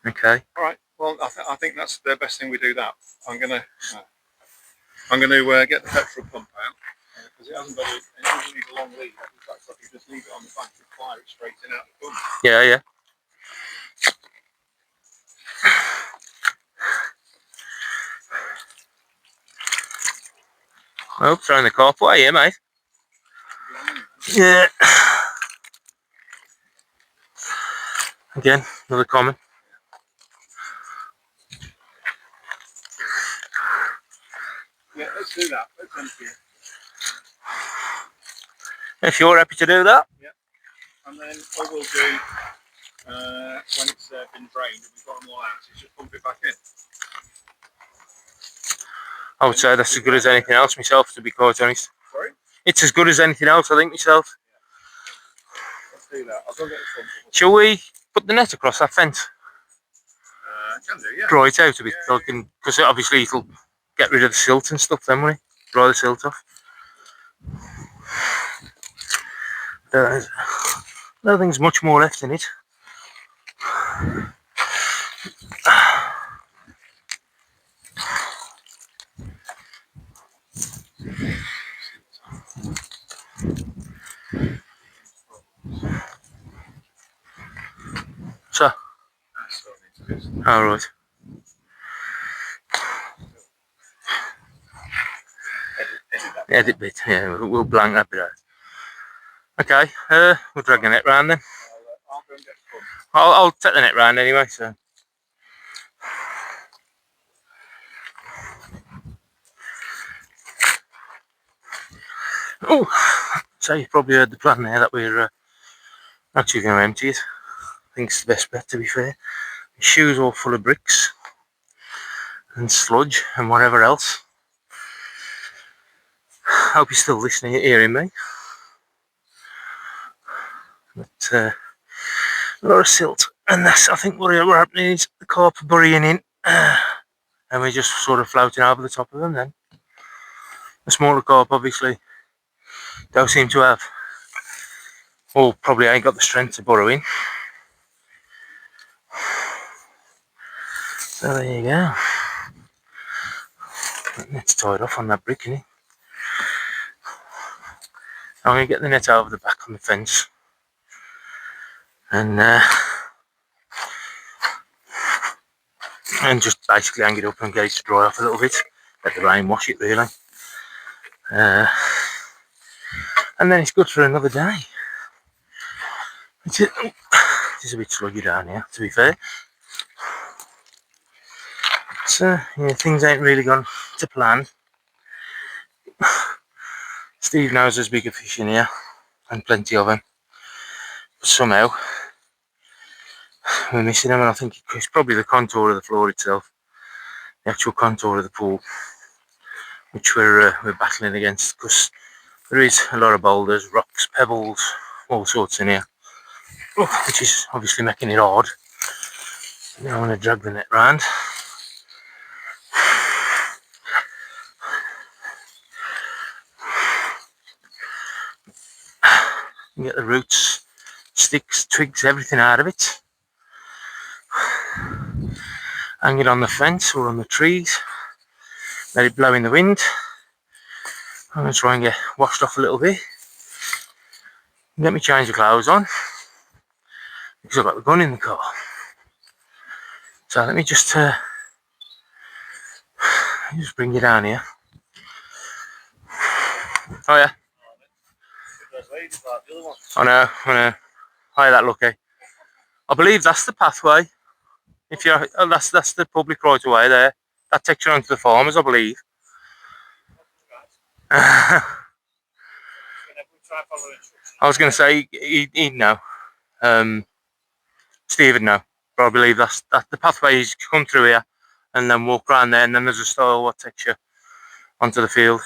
Okay. All right. Well, I think that's the best thing we do. That I'm gonna get the petrol pump out because it doesn't need a long lead. In fact, if you just leave it on the bank and fire it straight in out the pump. Yeah, yeah. Oh, throwing the carp away here, mate. Yeah. Again, another common. Yeah, let's do that. Let's empty it. If you're happy to do that. Yeah. And then what we'll do when it's been drained and we've got them all out, is just pump it back in. I would say that's as good as anything else myself, to be quite honest. Sorry? It's as good as anything else, I think, myself. Yeah. Let's do that. I'll go get the pump. Shall we put the net across that fence? Can do, yeah. Dry it out a bit, because obviously it'll get rid of the silt and stuff then, won't it? Dry the silt off. I don't think there's much more left in it. Alright. Edit bit, yeah, we'll blank that bit out. Okay, we'll drag the net round then. I'll go and get the phone. I'll take the net round anyway, so. Oh, so you probably heard the plan there that we're actually going to empty it. I think it's the best bet, to be fair. My shoes all full of bricks and sludge and whatever else. Hope you're still listening and hearing me. But a lot of silt, and that's, I think what happening is the carp are burying in, and we're just sort of floating over the top of them then. The smaller carp obviously don't seem to have, or probably ain't got the strength to burrow in. So there you go. That net's tied off on that brick, isn't it? I'm going to get the net over the back on the fence and just basically hang it up and get it to dry off a little bit. Let the rain wash it really. And then it's good for another day. It's a bit sluggy down here, to be fair. So yeah, things ain't really gone to plan. Steve knows there's bigger fish in here, and plenty of them. But somehow we're missing them, and I think it's probably the contour of the floor itself, the actual contour of the pool, which we're battling against, because there is a lot of boulders, rocks, pebbles, all sorts in here, which is obviously making it hard. Now I'm going to drag the net round. And get the roots, sticks, twigs, everything out of it. Hang it on the fence or on the trees. Let it blow in the wind. I'm going to try and get washed off a little bit. Get me change of clothes on, because I've got the gun in the car. So let me just bring you down here. Oh yeah. I know. Hi, that lucky. I believe that's the pathway. If you're, that's the public right away there. That takes you onto the farmers, I believe. I was going to say he'd know. Steve would know. But I believe that's the pathway. Is come through here and then walk around there, and then there's a stile what takes you onto the field.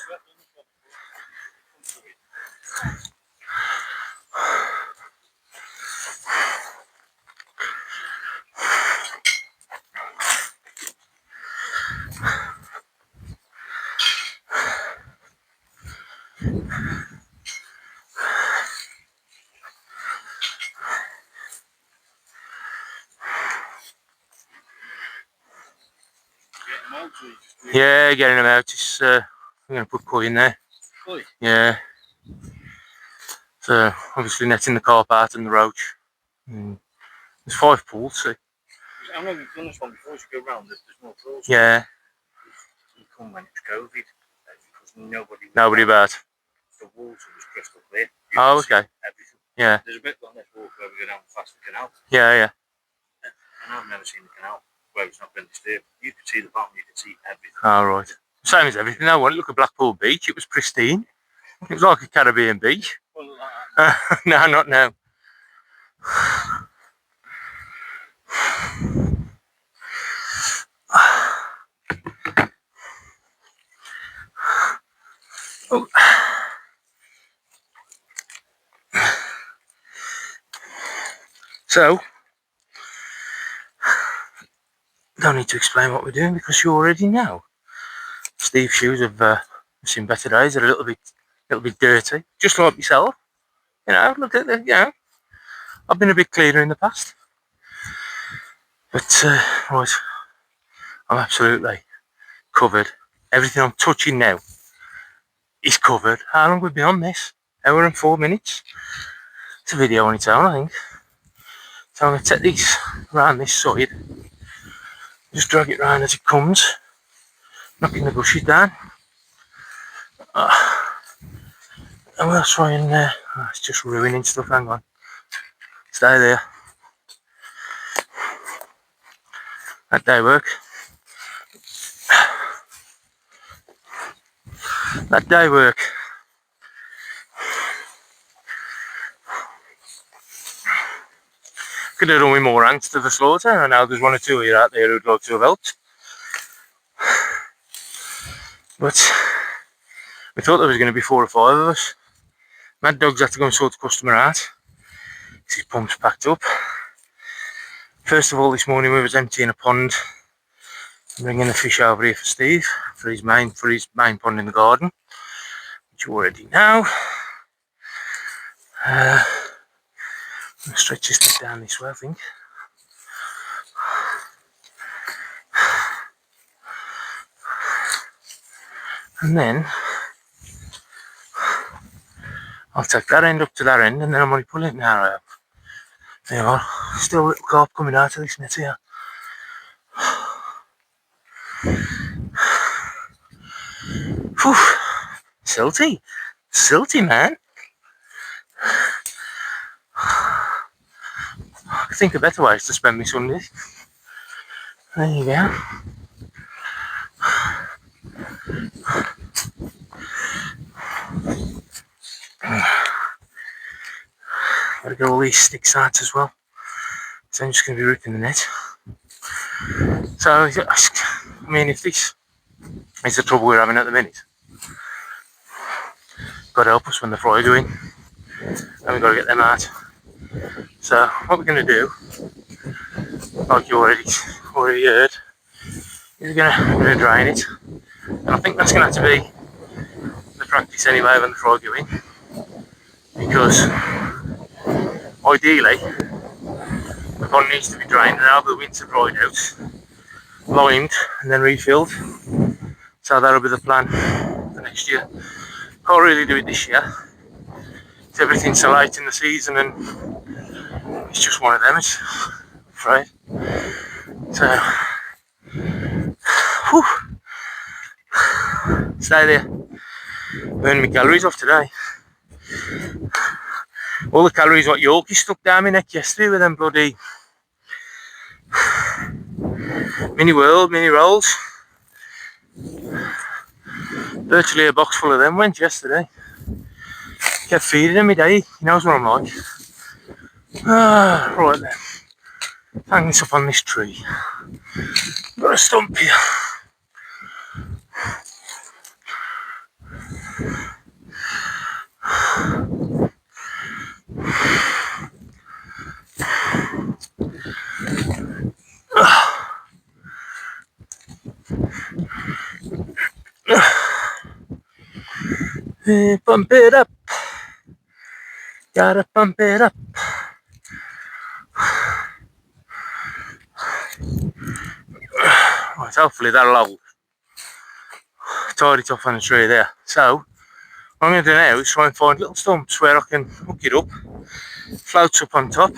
Yeah, getting them out. It's, I'm going to put koi in there. Koi? Yeah. So obviously netting the carp out and the roach. There's 5 pools, see. I know you've done this one before, you go round, there's more pools. Yeah. You come when it's COVID, because nobody about. The water was crystal clear. Oh, okay. Everything. Yeah. There's a bit on this walk where we go down past the canal. Yeah, yeah. And I've never seen the canal where it's not been disturbed. You could see the bottom, you could see everything. Oh, right. Same as everything. I want to look at Blackpool Beach. It was pristine. It was like a Caribbean beach. Well, like no, not now. Oh. So, don't need to explain what we're doing because you already know. Steve's shoes have seen better days. They're a little bit dirty, just like myself. You know, look at the, you know, I've been a bit cleaner in the past, but right, I'm absolutely covered. Everything I'm touching now is covered. How long have we been on this? Hour and 4 minutes. It's a video on its own, I think. So I'm going to take these around this side Just drag it round as it comes, knocking the bushes down. And we'll try and, oh, it's just ruining stuff, hang on. Stay there. That day work. That day work. Could have done with more ants to the slaughter. I know there's one or two of you out there who'd like to have helped. But we thought there was going to be 4 or 5 of us. Mad Dog's had to go and sort the customer out. His pump's packed up. First of all, this morning we was emptying a pond, bringing the fish over here for Steve for his main pond in the garden, which you already know. I'll stretch this thing down this way, I think. And then I'll take that end up to that end, and then I'm only pulling it now. There you are. Still a little carp coming out of this net here. Whew. Silty. Silty, man. I could think of better ways to spend my Sundays. There you go. Gotta get all these sticks out as well. So I'm just going to be ripping the net. So, I mean, if this is the trouble we're having at the minute, God help us when the fry go in, and we've got to get them out. So what we're going to do, like you already heard, is we're going to drain it, and I think that's going to have to be the practice anyway when the fry go in, because ideally the pond needs to be drained and all the winter dried out, limed and then refilled. So that'll be the plan for next year. Can't really do it this year. It's everything so late in the season, and it's just one of them, I'm afraid. So, whew. Stay there. Burning my calories off today. All the calories what Yorkie stuck down my neck yesterday with them bloody mini rolls. Virtually a box full of them went yesterday. Kept feeding him day. He knows what I'm like. Right then. Hang this up on this tree. Got a stump here. Pump it up. Gotta pump it up. Right, hopefully that'll hold. Tied it off on the tree there. So, what I'm going to do now is try and find little stumps where I can hook it up, floats up on top,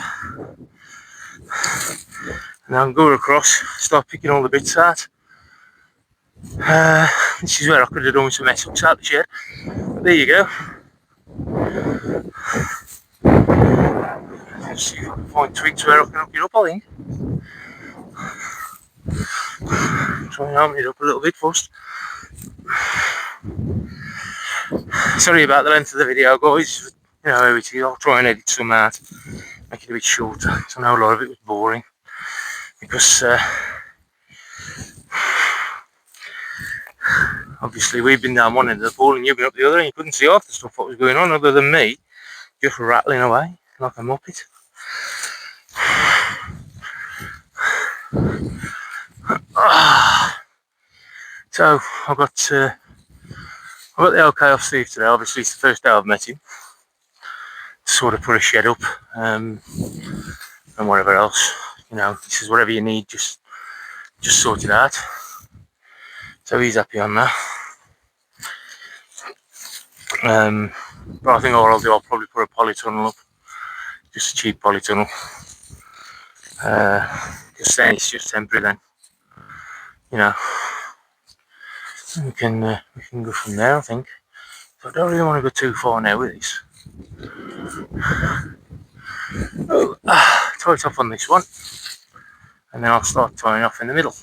and I can go across, start picking all the bits out. This is where I could have done with some mess ups out the shed. But there you go. Let's see if I can find twigs where I can hook it up, I think. Try and arm it up a little bit first. Sorry about the length of the video, guys. You know how it is. I'll try and edit some out, make it a bit shorter. So I know a lot of it was boring because obviously we've been down one end of the pool and you've been up the other, and you couldn't see half the stuff what was going on other than me just rattling away like a muppet. So I've got the okay off Steve today. Obviously it's the first day I've met him. Sort of put a shed up and whatever else. You know, he says whatever you need, just sort it out. So he's happy on that. But I think what I'll do, I'll probably put a polytunnel up, just a cheap polytunnel. Because then it's just temporary then. you know, we can go from there, I think. So I don't really want to go too far now with this. Oh, tie it off on this one, and then I'll start tying off in the middle.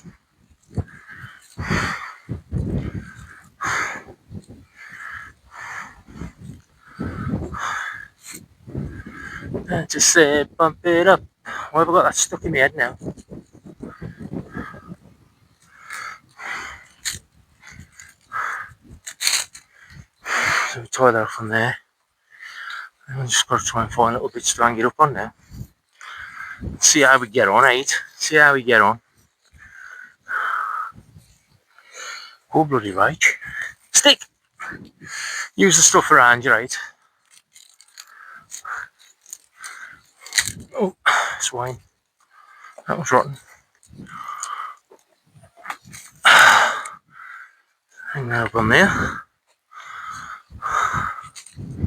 And just bump it up. Why have I got that stuck in my head now? So we tie that off on there. And I'm just got to try and find little bits to hang it up on now. See how we get on, eh? See how we get on. Oh, bloody right. Stick! Use the stuff around you, right? Oh, swine. That was rotten. Hang that up on there.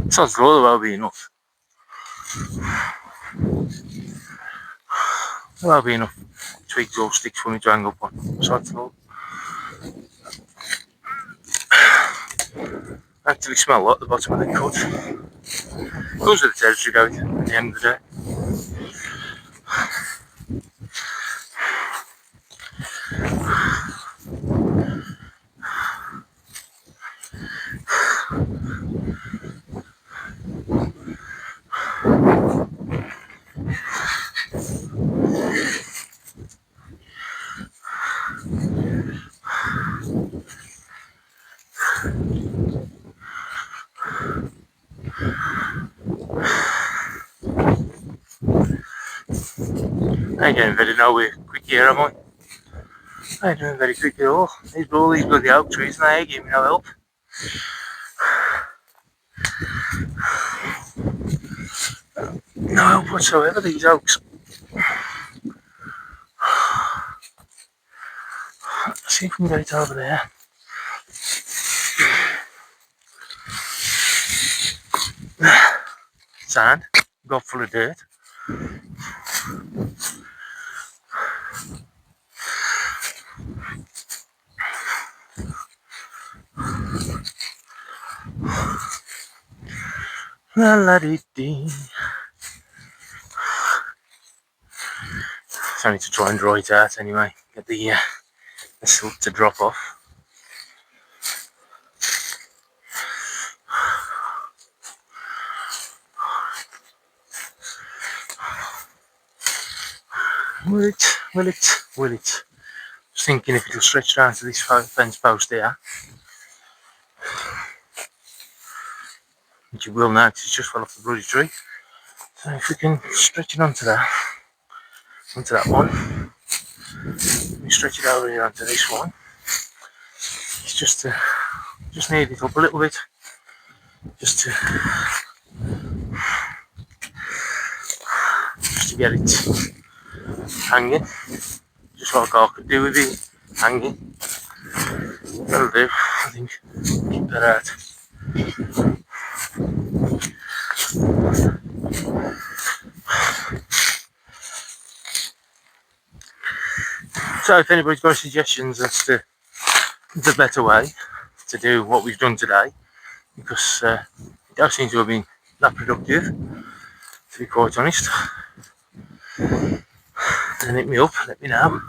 Sounds low, that'll be enough. That'll be enough twigs or sticks for me to hang up on. So that's low. Actually smell a lot at the bottom of the cut. Comes with the territory though, at the end of the day. I ain't getting very nowhere quick here, am I? I ain't doing very quick at all. These bloody oak trees and they give me no help. No help whatsoever, these oaks. Let's see if we can get it over there. Sand, got full of dirt. La la dee dee. So I need to try and dry it out anyway. Get the silt to drop off. Will it? Just thinking if it'll stretch down to this fence post there. Which it will now because it's just fell off the bloody tree. So if we can stretch it onto that one, we stretch it over here onto this one. It's just need it up a little bit, just to get it hanging, just like I could do with it hanging. That'll do, I think. Keep that out. So if anybody's got suggestions as to the better way to do what we've done today, because it does seem to have been that productive, to be quite honest, then hit me up, let me know.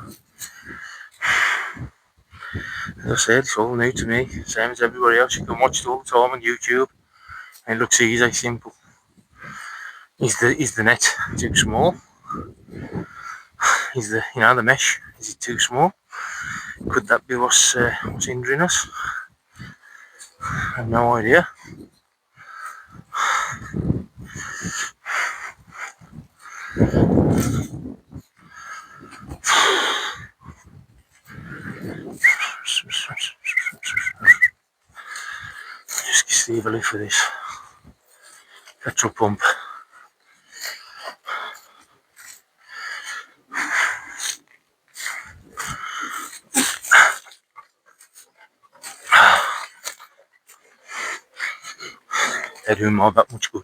As I said, it's all new to me, same as everybody else. You can watch it all the time on YouTube, and it looks easy, simple. Is the net too small? Is the mesh, is it too small? Could that be what's hindering us? I have no idea. Just give Steve a look for this petrol pump. They're doing more that much good.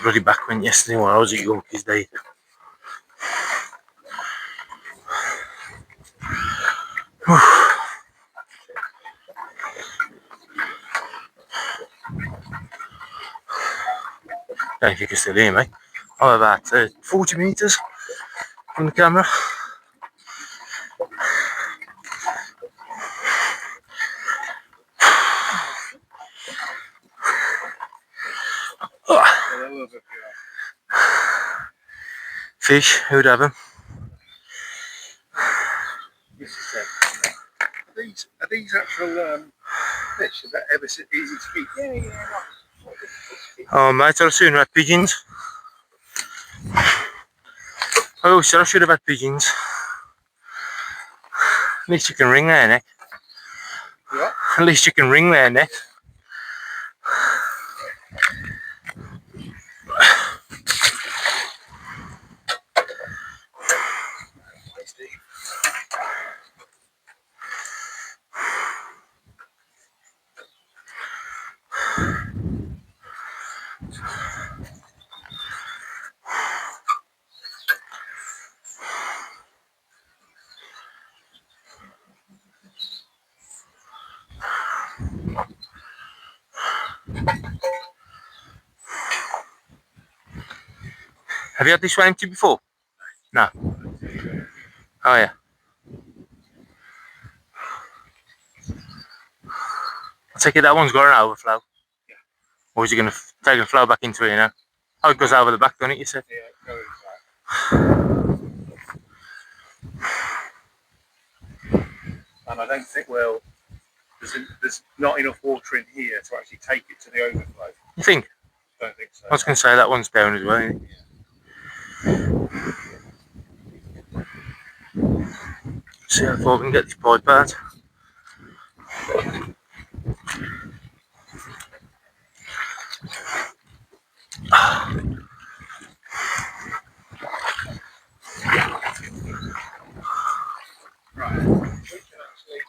Bloody back went yesterday while I was at Yorkie's Day. Don't know if you can still hear me. I'm about 40 metres from the camera. Fish, who'd have them? Are these actual fish? Is that ever easy to keep? Yeah. Oh mate, I'd sooner had pigeons. I always said I should have had pigeons. At least you can ring their neck. What? At least you can ring their neck. Have you had this one empty before? No. Oh yeah. I take it that one's got an overflow. Yeah. Or is it going to take the flow back into it, you know? Oh, it goes over the back, doesn't it, you said? Yeah, it goes like. And I don't think, well, there's not enough water in here to actually take it to the overflow. You think? Don't think so. I was going to say that one's down as well, isn't it? See how far we can get this pipe out. Right. We can actually.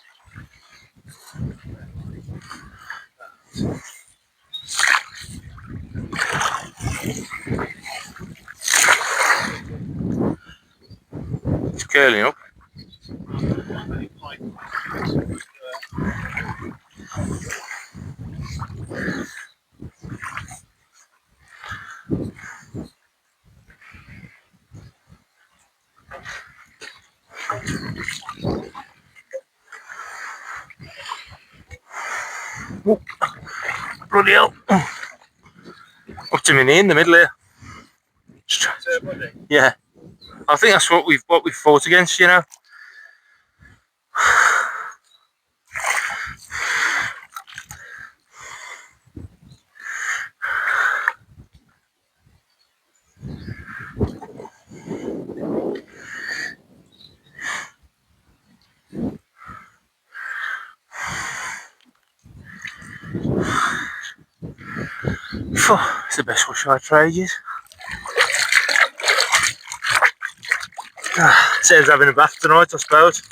It's curling up. Oh, bloody hell. Up to my knee in the middle here. Yeah. I think that's what we've fought against, you know. It's the best wash I've tried ages. Saves having a bath tonight, I suppose.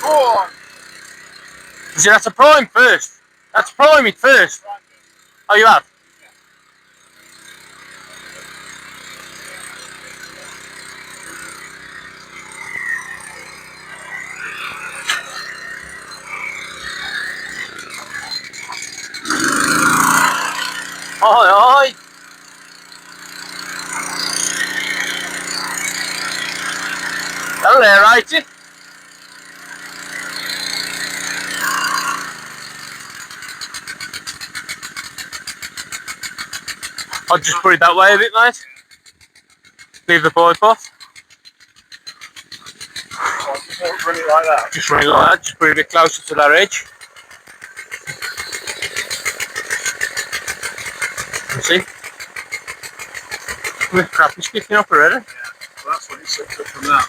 Oh! You have to prime first. That's prime it first. Oh, you have? Oi, oi. Hello there, righty. I'll just put it that way a bit, mate. Leave the pipe off. Just run it like that. Just run it like that, just put it a bit closer to that edge. You see? The crap is kicking up already. Yeah. Well, that's when it sets up from that.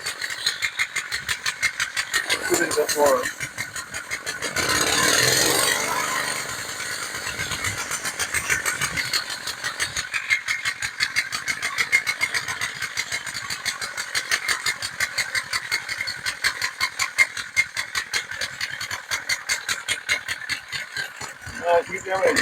Put in a bit more of. Keep going.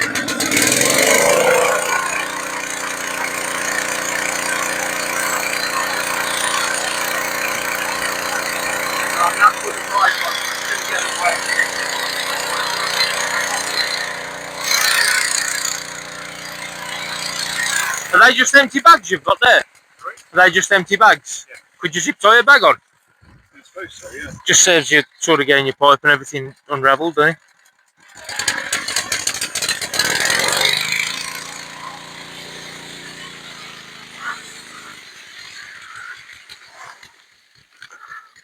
Are they just empty bags you've got there? Sorry? Are they just empty bags? Yeah. Could you zip tie a bag on? I suppose so, yeah. Just saves you sort of getting your pipe and everything unravelled, doesn't it?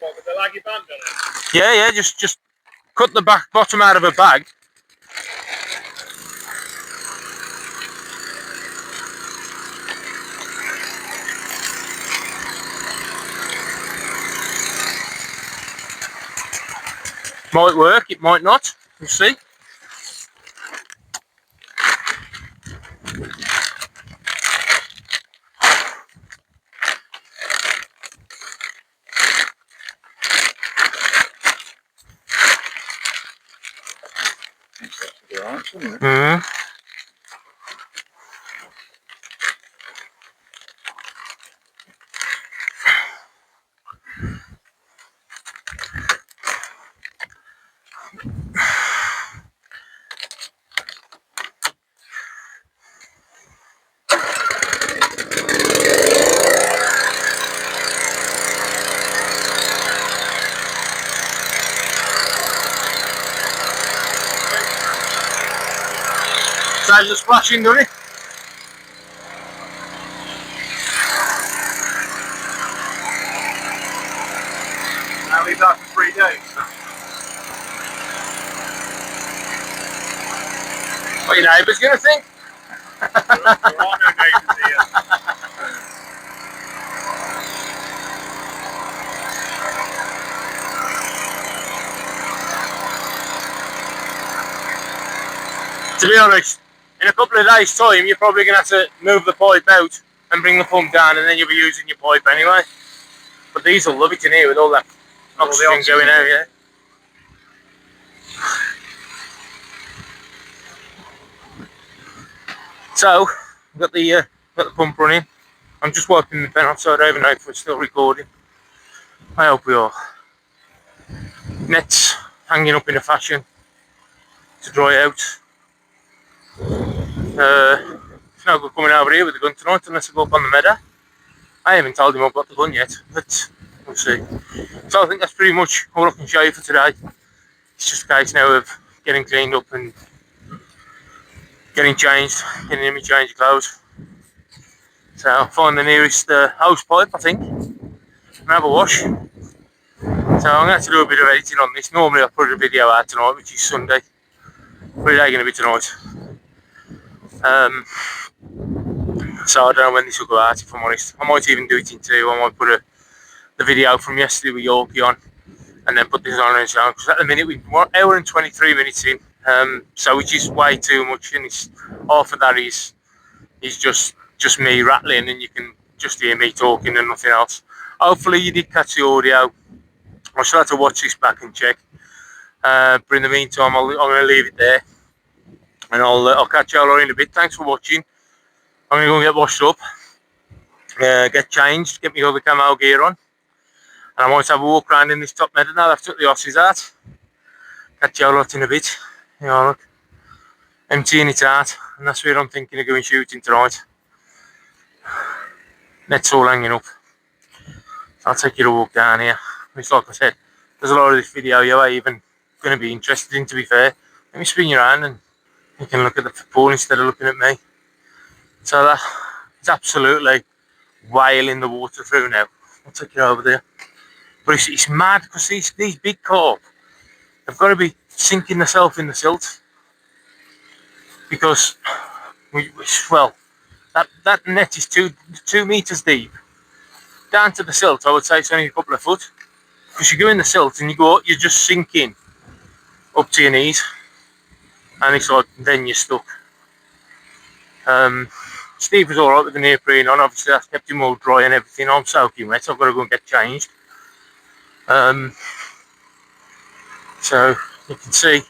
What, with the laggy band on it? Yeah, just cut the back bottom out of a bag. Might work, it might not. We'll see. Mm-hmm. Saves the splashing, doesn't it? I'll leave that for 3 days. What your neighbours going to think? There are no neighbours here. To be honest, in a couple of days' time, you're probably going to have to move the pipe out and bring the pump down, and then you'll be using your pipe anyway. But these will love it in here with all that oxygen going out, yeah. So, I've got the pump running. I'm just wiping the pen off so I don't even know if we're still recording. I hope we are. Nets hanging up in a fashion to dry out. It's no good coming over here with the gun tonight unless I go up on the meadow. I haven't told him I've got the gun yet, but we'll see. So I think that's pretty much all I can show you for today. It's just a case now of getting cleaned up and getting changed, getting in my change of clothes. So I'll find the nearest hose pipe, I think, and have a wash. So I'm going to have to do a bit of editing on this. Normally I put a video out tonight, which is Sunday, but it ain't going to be tonight. So I don't know when this will go out, if I'm honest. I might even do it in 2. I might put the video from yesterday with Yorkie on and then put this on as well, because at the minute we're 1 hour and 23 minutes in, so which is way too much, and it's, half of that is just me rattling, and you can just hear me talking and nothing else. Hopefully you did catch the audio. I shall have to watch this back and check, but in the meantime I'm going to leave it there, and I'll catch you all in a bit. Thanks for watching. I'm going to go and get washed up, get changed, get my other camo gear on, and I might have a walk around in this top meadow now that I've took the horses out. Catch you all lot in a bit. You know, look, emptying it out, and that's where I'm thinking of going shooting tonight. Nets all hanging up. So I'll take you a walk down here. It's like I said, there's a lot of this video you ain't even going to be interested in, to be fair. Let me spin you around and you can look at the pool instead of looking at me. So that it's absolutely wailing the water through now. I'll take you over there. But it's mad because these big carp, they've got to be sinking themselves in the silt. Because, well, that net is two meters deep. down to the silt, I would say it's only a couple of foot. Because you go in the silt and you just sink in up to your knees, and it's like then you're stuck. Steve was alright with the neoprene on, obviously that's kept him all dry and everything. I'm soaking wet, so I've got to go and get changed. So you can see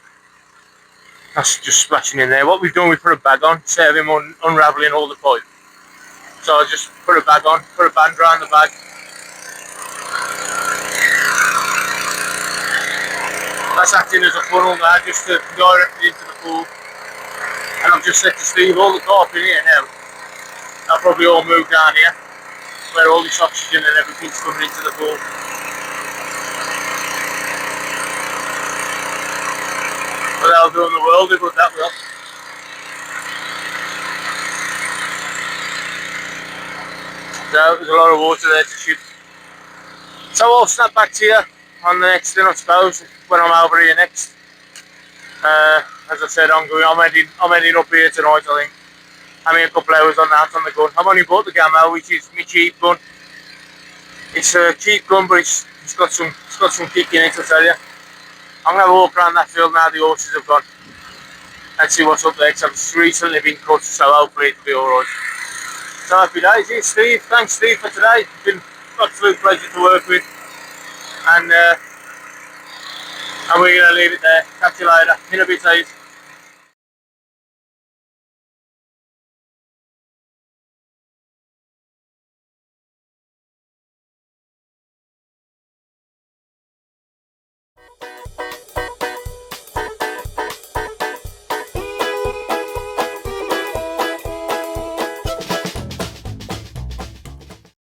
that's just splashing in there. What we've done, we put a bag on, save him unravelling all the pipe. So I just put a bag on, put a band around the bag. That's acting as a funnel now, just to directly into the pool. And I've just said to Steve, all the carp in here now, I'll probably all move down here, where all this oxygen and everything's coming into the pool. But that'll do in the world, but that will. So there's a lot of water there to shoot. So I'll snap back to you on the next thing, I suppose, when I'm over here next. As I said, I'm heading up here tonight, I think. Having a couple hours on that on the gun. I've only bought the Gamma, which is my cheap gun. It's a cheap gun, but it's got some kick in it, I tell you. I'm gonna have a walk around that field now the horses have gone and see what's up there, because I've just recently been cut, so hopefully it'll be alright. So happy days. Here's Steve. Thanks Steve for today. It's been an absolute pleasure to work with. And we're going to leave it there. Catch you later. In a bit, guys.